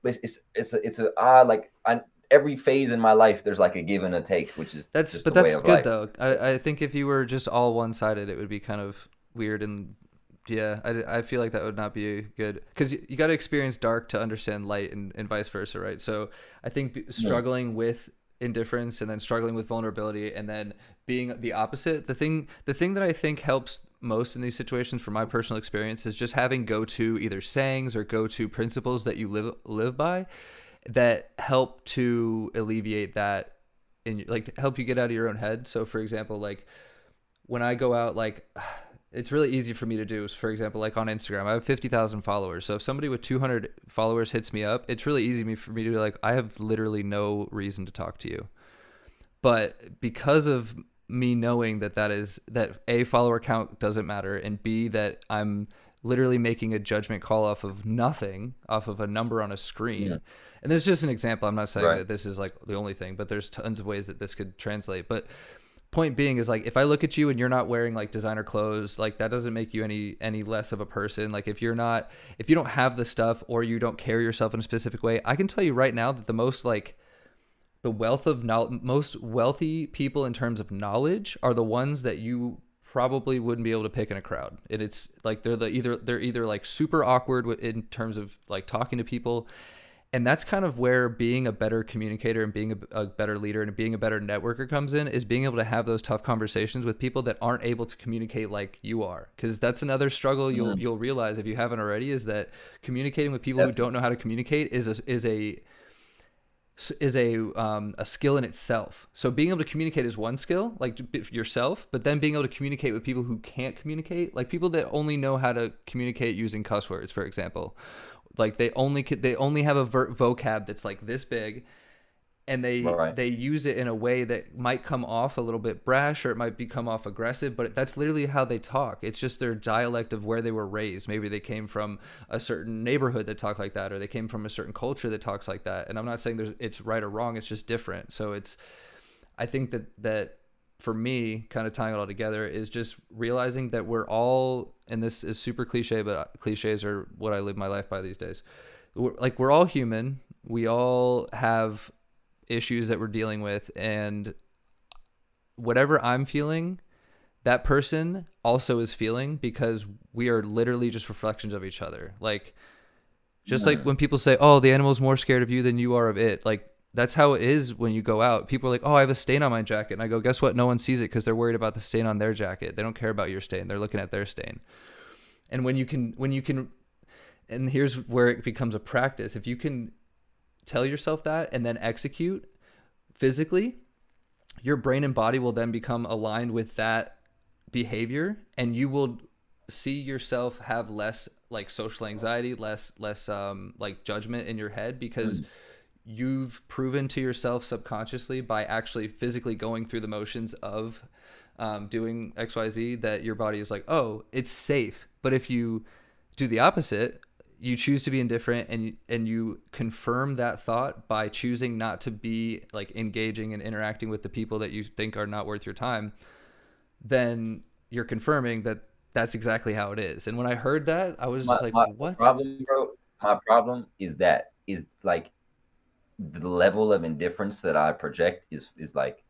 But it's a odd like I every phase in my life there's like a give and a take, which is just But the way that's of good life. though. I think if you were just all one sided, it would be kind of weird and yeah, I feel like that would not be good because you got to experience dark to understand light and vice versa, right? So I think Yeah. struggling with indifference and then struggling with vulnerability and then being the opposite, the thing that I think helps most in these situations from my personal experience is just having go to either sayings or go to principles that you live by that help to alleviate that in like to help you get out of your own head. So for example, like when I go out, like it's really easy for me to do. For example, like on Instagram, I have 50,000 followers. So if somebody with 200 followers hits me up, it's really easy for me to be like, I have literally no reason to talk to you. But because of me knowing that a follower count doesn't matter and b that I'm literally making a judgment call off of nothing, off of a number on a Yeah. screen. And this is just an example. I'm not saying Right. that this is like the only thing, but there's tons of ways that this could translate. But point being is like if I look at you and you're not wearing like designer clothes, like that doesn't make you any less of a person. Like if you don't have the stuff or you don't carry yourself in a specific way, I can tell you right now that the wealth of most wealthy people in terms of knowledge are the ones that you probably wouldn't be able to pick in a crowd. And it's like they're either like super awkward in terms of like talking to people, and that's kind of where being a better communicator and being a better leader and being a better networker comes in, is being able to have those tough conversations with people that aren't able to communicate like you are, because that's another struggle Mm, you'll realize if you haven't already, is that communicating with people who don't definitely. know how to communicate is a skill in itself. So being able to communicate is one skill, like yourself, but then being able to communicate with people who can't communicate, like people that only know how to communicate using cuss words, for example, like they only have a vocab that's like this big, and Right. they use it in a way that might come off a little bit brash or it might become off aggressive, but that's literally how they talk. It's just their dialect of where they were raised. Maybe they came from a certain neighborhood that talked like that, or they came from a certain culture that talks like that. And I'm not saying it's right or wrong, it's just different. So it's I think that for me, kind of tying it all together, is just realizing that we're all, and this is super cliche, but cliches are what I live my life by these days. We're all human. We all have issues that we're dealing with, and whatever I'm feeling, that person also is feeling, because we are literally just reflections of each other. Like just like Mm, when people say, "Oh, the animal's more scared of you than you are of it." Like that's how it is when you go out. People are like, "Oh, I have a stain on my jacket," and I go, "Guess what? No one sees it because they're worried about the stain on their jacket. They don't care about your stain. They're looking at their stain." And and here's where it becomes a practice. If you can tell yourself that and then execute physically, your brain and body will then become aligned with that behavior, and you will see yourself have less like social anxiety, less like judgment in your head, because Mm. you've proven to yourself subconsciously by actually physically going through the motions of doing XYZ that your body is like, oh, it's safe. But if you do the opposite, you choose to be indifferent, and you confirm that thought by choosing not to be like engaging and interacting with the people that you think are not worth your time, then you're confirming that that's exactly how it is. And when I heard that, I was My, just like, my what? problem, bro. My problem is like the level of indifference that I project is like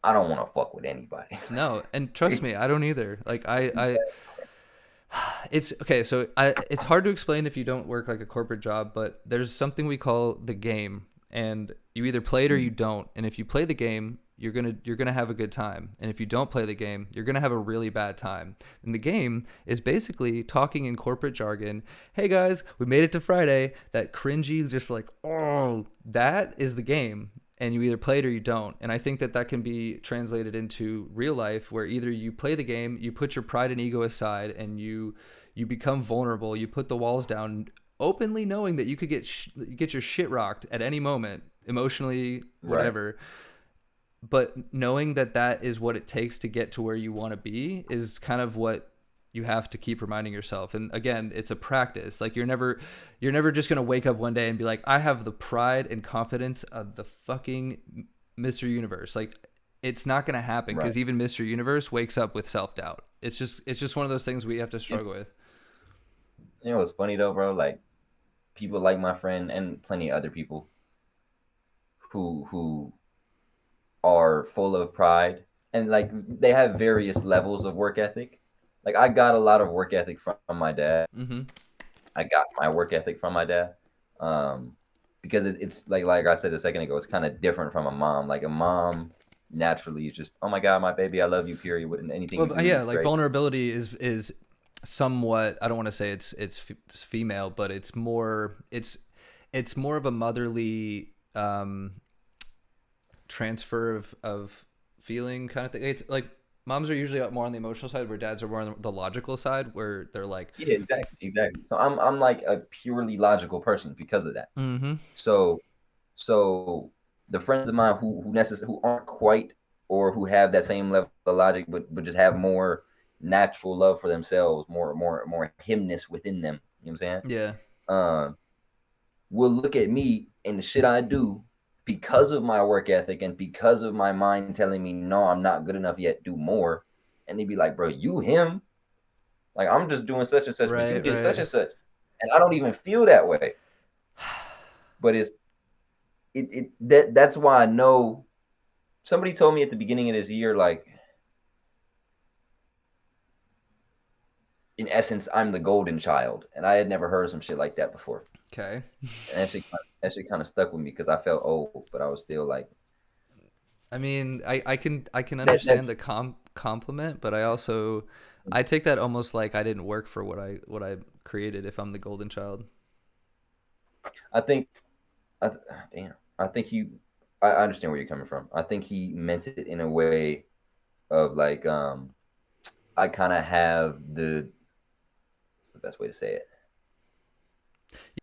I don't want to fuck with anybody. No, and trust me, I don't either. Like I it's okay, so it's hard to explain if you don't work like a corporate job, but there's something we call the game, and you either play it or you don't. And if you play the game, you're gonna have a good time, and if you don't play the game, you're gonna have a really bad time. And the game is basically talking in corporate jargon. Hey guys, we made it to Friday. That cringy, just like, oh, that is the game. And you either play it or you don't. And I think that that can be translated into real life, where either you play the game, you put your pride and ego aside, and you become vulnerable. You put the walls down, openly knowing that you could get your shit rocked at any moment, emotionally, Right. whatever. But knowing that that is what it takes to get to where you want to be is kind of what you have to keep reminding yourself. And again, it's a practice. Like you're never just going to wake up one day and be like, I have the pride and confidence of the fucking Mr. Universe. Like it's not going to happen, Right. because even Mr. Universe wakes up with self-doubt. It's just one of those things we have to It's struggle with. you know what's funny though, bro? Like people like my friend and plenty of other people who are full of pride and like they have various levels of work ethic. Like I got a lot of work ethic from my dad. Mhm. I got my work ethic from my dad. Um, because it's like I said a second ago, it's kind of different from a mom. Like a mom naturally is just, oh my god, my baby, I love you. Period. With anything you Well, do yeah, is like great. vulnerability is somewhat. I don't want to say it's female, but it's more of a motherly transfer of feeling kind of thing. It's like moms are usually more on the emotional side, where dads are more on the logical side, where they're like, Yeah, exactly, exactly. So I'm like a purely logical person because of that. mm-hmm, So so the friends of mine who aren't quite or who have that same level of logic but just have more natural love for themselves, more himness within them. You know what I'm saying? yeah, Um, will look at me and the shit I do because of my work ethic and because of my mind telling me no, I'm not good enough yet, do more. And they'd be like, bro, you him? Like I'm just doing such and such, but you right, did such right. and such. And I don't even feel that way. But that's why I know somebody told me at the beginning of this year, like in essence, I'm the golden child. And I had never heard some shit like that before. Okay. And that shit kind of stuck with me because I felt old, but I was still like I mean, I can understand that's the compliment, but I take that almost like I didn't work for what I created if I'm the golden child. I think I damn. I think I understand where you're coming from. I think he meant it in a way of like I kind of have the what's the best way to say it?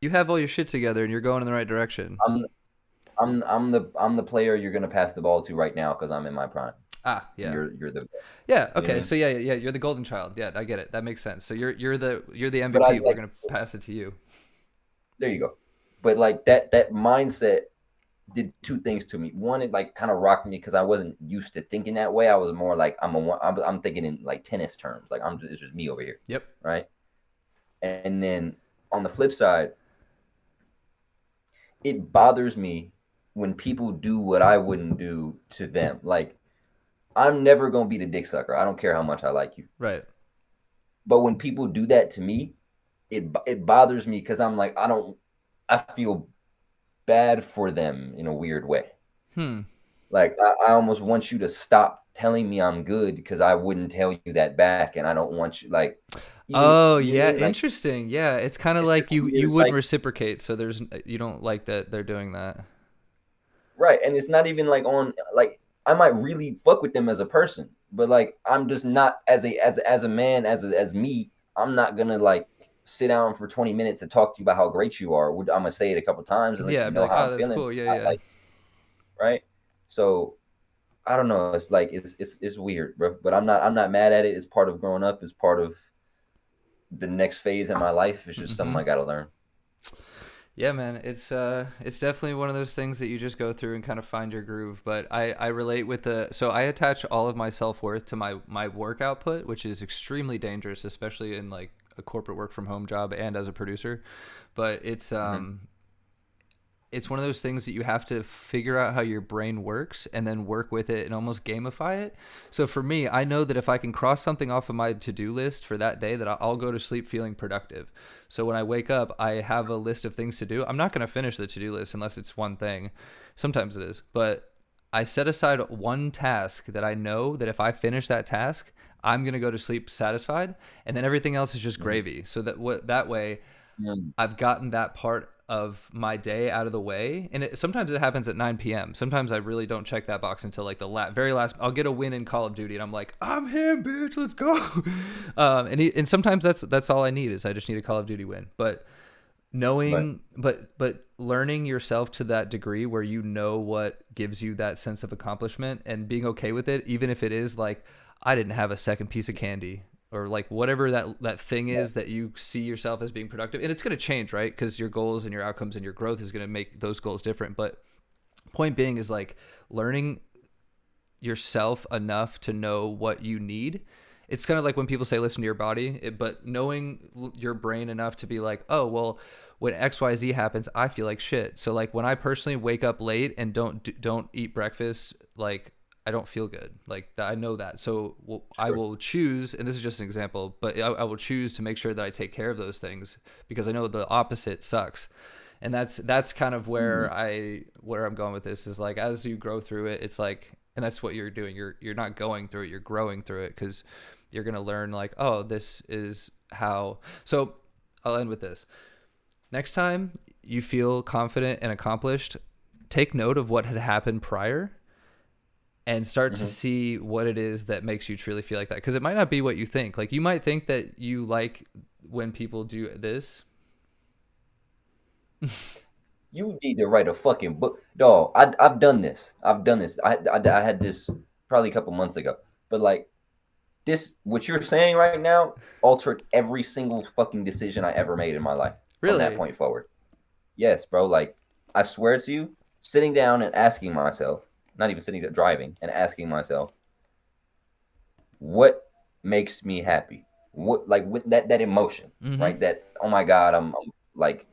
You have all your shit together and you're going in the right direction. I'm I'm the player you're gonna pass the ball to right now because I'm in my prime. Ah, And yeah. you're the Yeah, you know what I okay. mean? So yeah, you're the golden child. Yeah, I get it. That makes sense. So you're the But I MVP. We're like going to pass it to you. there you go. But like that mindset did two things to me. One, it like kind of rocked me because I wasn't used to thinking that way. I was more like I'm thinking in like tennis terms. Like it's just me over here, Yep. right? And then on the flip side, it bothers me when people do what I wouldn't do to them. Like I'm never gonna be the dick sucker. I don't care how much I like you. Right. But when people do that to me, it bothers me because I'm like I feel bad for them in a weird way. Hmm. Like I almost want you to stop telling me I'm good because I wouldn't tell you that back, and I don't want you like even Oh, you know what I yeah, mean? Like interesting. Yeah, it's kind of it's like just weird. you It's wouldn't like reciprocate, so there's you don't like that they're doing that. right, and it's not even like on like I might really fuck with them as a person, but like I'm just not as a man as me. I'm not gonna like sit down for 20 minutes and talk to you about how great you are. I'm gonna say it a couple times and let Yeah, you I'd be know like, how "Oh, I'm that's feeling. cool. Yeah, Not yeah." like right. So I don't know. It's like it's weird, bro. But I'm not mad at it. It's part of growing up. It's part of the next phase in my life. It's just something Hmm. I gotta learn. Yeah, man, it's definitely one of those things that you just go through and kind of find your groove. But I relate with the so I attach all of my self-worth to my work output, which is extremely dangerous, especially in like a corporate work from home job and as a producer. But Hmm. it's one of those things that you have to figure out how your brain works and then work with it and almost gamify it. So for me, I know that if I can cross something off of my to-do list for that day, that I'll go to sleep feeling productive. So when I wake up, I have a list of things to do. I'm not going to finish the to-do list unless it's one thing. Sometimes it is, but I set aside one task that I know that if I finish that task, I'm going to go to sleep satisfied, and then everything else is just Hmm. gravy. So that way Hmm. I've gotten that part of my day out of the way. And sometimes it happens at 9 p.m. Sometimes I really don't check that box until like the very last. I'll get a win in Call of Duty, and I'm like, I'm him, bitch. Let's go. And sometimes that's all I need is I just need a Call of Duty win. But Right. but learning yourself to that degree where you know what gives you that sense of accomplishment and being okay with it, even if it is like I didn't have a second piece of candy or like whatever that thing Yeah. is that you see yourself as being productive. And it's going to change, right? Because your goals and your outcomes and your growth is going to make those goals different. But point being is like learning yourself enough to know what you need. It's kind of like when people say listen to your body, but knowing your brain enough to be like, oh, well, when XYZ happens, I feel like shit. So like when I personally wake up late and don't eat breakfast, like I don't feel good. Like I know that. So I Sure. will choose, and this is just an example, but I will choose to make sure that I take care of those things because I know the opposite sucks. And that's kind of Hmm. where I'm going with this is like as you grow through it, it's like, and that's what you're doing. You're not going through it, you're growing through it because you're gonna learn like, oh, this is how. So I'll end with this. Next time you feel confident and accomplished, take note of what had happened prior and start to Hmm. see what it is that makes you truly feel like that. Because it might not be what you think. Like you might think that you like when people do this. You need to write a fucking book, dog. I've done this. I've done this. I had this probably a couple months ago, but like this, what you're saying right now, altered every single fucking decision I ever made in my life from that Really? point forward. Yes, bro. Like I swear to you, sitting down and asking myself, not even sitting there driving, and asking myself, what makes me happy? What like with that emotion, Mm-hmm. right? That oh my god, I'm like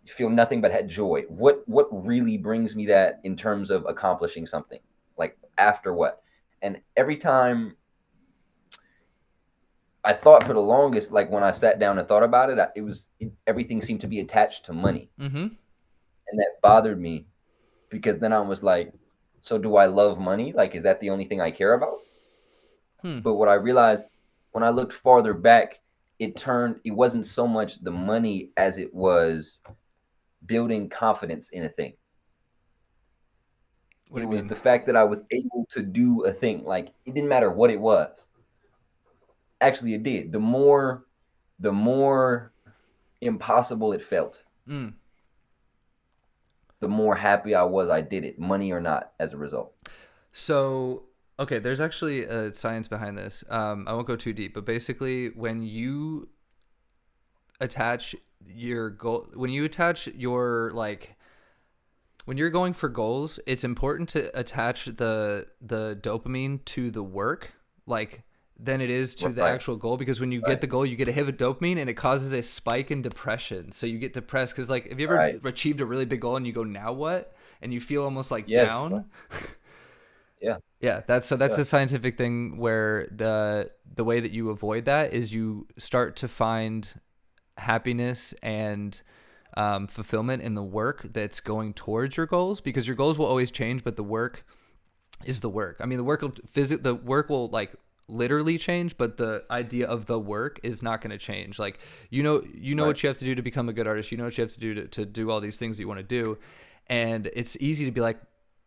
feel nothing but had joy. What really brings me that in terms of accomplishing something? Like after what? And every time I thought for the longest, like when I sat down and thought about it, everything seemed to be attached to money, Mm-hmm. and that bothered me because then I was like, so do I love money? Like, is that the only thing I care about? Hmm. But what I realized when I looked farther back, it wasn't so much the money as it was building confidence in a thing. What do It you was mean? the fact that I was able to do a thing. Like it didn't matter what it was. Actually, it did. The more impossible it felt, Mm. the more happy I was I did it, money or not, as a result. So, okay, there's actually a science behind this. I won't go too deep, but basically, attach when you attach your like, when you're going for goals, it's important to attach the dopamine to the work, like than it is to the Right, actual goal because when you get right, the goal you get a hit of dopamine and it causes a spike in depression, so you get depressed because like have you ever right. achieved a really big goal and you go now what and you feel almost like Yes, bro. down. Yeah, Yeah, that's yeah. the scientific thing where the way that you avoid that is you start to find happiness and fulfillment in the work that's going towards your goals, because your goals will always change, but the work is the work. I mean, the work will like literally change, but the idea of the work is not going to change. Like, Right. what you have to do to become a good artist. You know what you have to do to do all these things that you want to do. And it's easy to be like,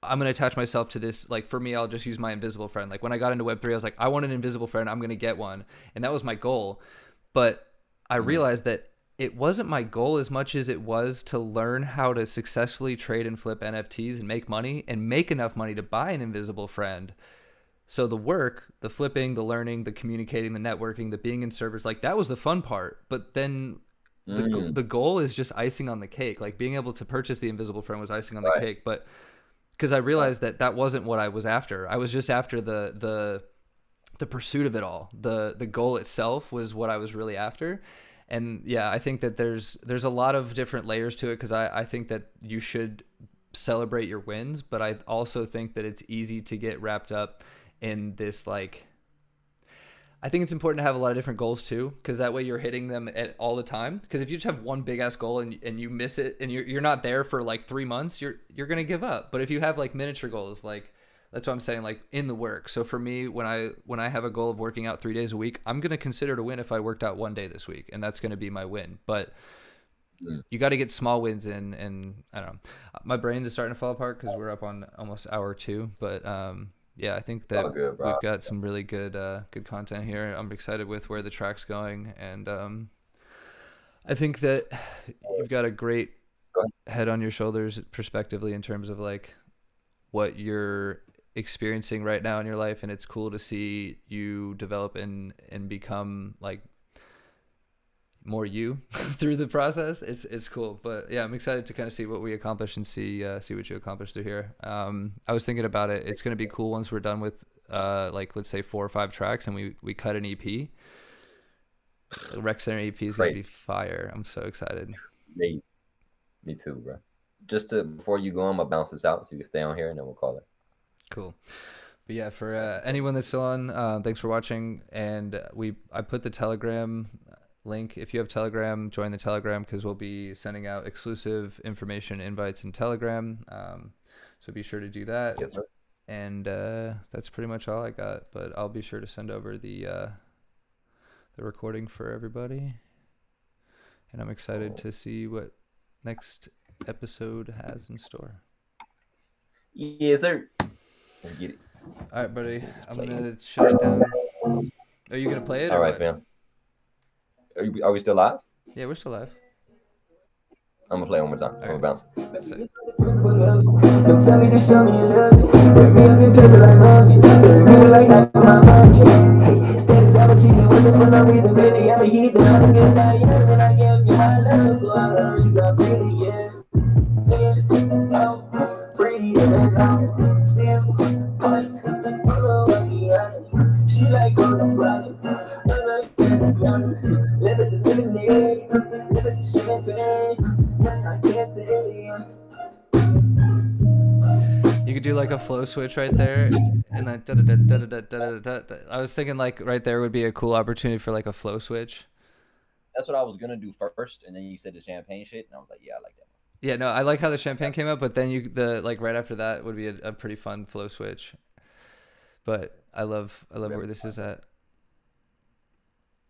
I'm going to attach myself to this. Like for me, I'll just use my invisible friend. Like when I got into Web3, I was like, I want an invisible friend. I'm going to get one. And that was my goal. But I Mhm. realized that it wasn't my goal as much as it was to learn how to successfully trade and flip NFTs and make money and make enough money to buy an invisible friend. So the work, the flipping, the learning, the communicating, the networking, the being in servers, like that was the fun part. But then Mm. the goal is just icing on the cake. Like being able to purchase the invisible friend was icing on the Right. cake. But because I Right. realized that that wasn't what I was after. I was just after the pursuit of it all. The goal itself was what I was really after. And yeah, I think that there's a lot of different layers to it, because I think that you should celebrate your wins, but I also think that it's easy to get wrapped up in this like, I think it's important to have a lot of different goals too, because that way you're hitting them at all the time. Because if you just have one big ass goal and you miss it and you're not there for like 3 months, you're gonna give up. But if you have like miniature goals, like that's what I'm saying, like in the work. So for me, when I have a goal of working out 3 days a week, I'm gonna consider it a win if I worked out one day this week, and that's gonna be my win. But Mm. you got to get small wins in, and I don't know. My brain is starting to fall apart because we're up on almost hour 2. But yeah, I think All that good, bro. we've got some really good content here. I'm excited with where the track's going, and I think that you've got a great Go ahead. head on your shoulders prospectively in terms of like what you're experiencing right now in your life, and it's cool to see you develop and become like more you through the process. It's cool. But yeah, I'm excited to kind of see what we accomplish and see what you accomplish through here. I was thinking about it. It's gonna be cool once we're done with like let's say 4 or 5 tracks and we cut an EP. The Rec Center EP is gonna Great. be fire. I'm so excited. Me, me too, bro. Just to before you go, I'm gonna bounce this out so you can stay on here, and then we'll call it. Cool. But yeah, for So anyone that's still on, thanks for watching. And I put the Telegram link. If you have Telegram, join the Telegram, because we'll be sending out exclusive information invites in Telegram. So be sure to do that. yes, sir. And that's pretty much all I got. But I'll be sure to send over the recording for everybody. And I'm excited Oh, to see what next episode has in store. yes, sir. Let's get it. All right, buddy. See if it's I'm playing. gonna shut it down. Are you gonna play it All or right, what? fam. Are we still live? Yeah, we're still live. I'm gonna play it one more time. All I'm right. gonna bounce. Sick. Don't tell me to show me you love me. Bring me up in paper like money. Bring me like that for my money. Hey, status ever cheating with us for no reason. Baby, I'm a heathen. I'm a good now. You know when I give you my love. So I don't reason I'm pretty, yeah. Yeah, out, breathing and out. Sim, point, follow what we are. She like all the problem. I like to be honest. Limits to lemonade. Limits to champagne. Nothing I can't say. You could do like a flow switch right there, and like da da da da da da da da. I was thinking like right there would be a cool opportunity for like a flow switch. That's what I was gonna do first, and then you said the champagne shit, and I was like, yeah, I like that. Yeah, no, I like how the champagne Yeah. came up, but then the like right after that would be a pretty fun flow switch. But I love Yeah. where this is at.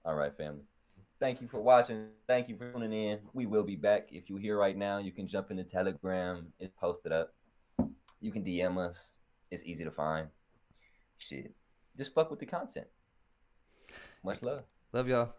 All right, family. Thank you for watching. Thank you for tuning in. We will be back. If you're here right now, you can jump in the Telegram. It's posted up. You can DM us. It's easy to find. Shit. Just fuck with the content. Much love. Love y'all.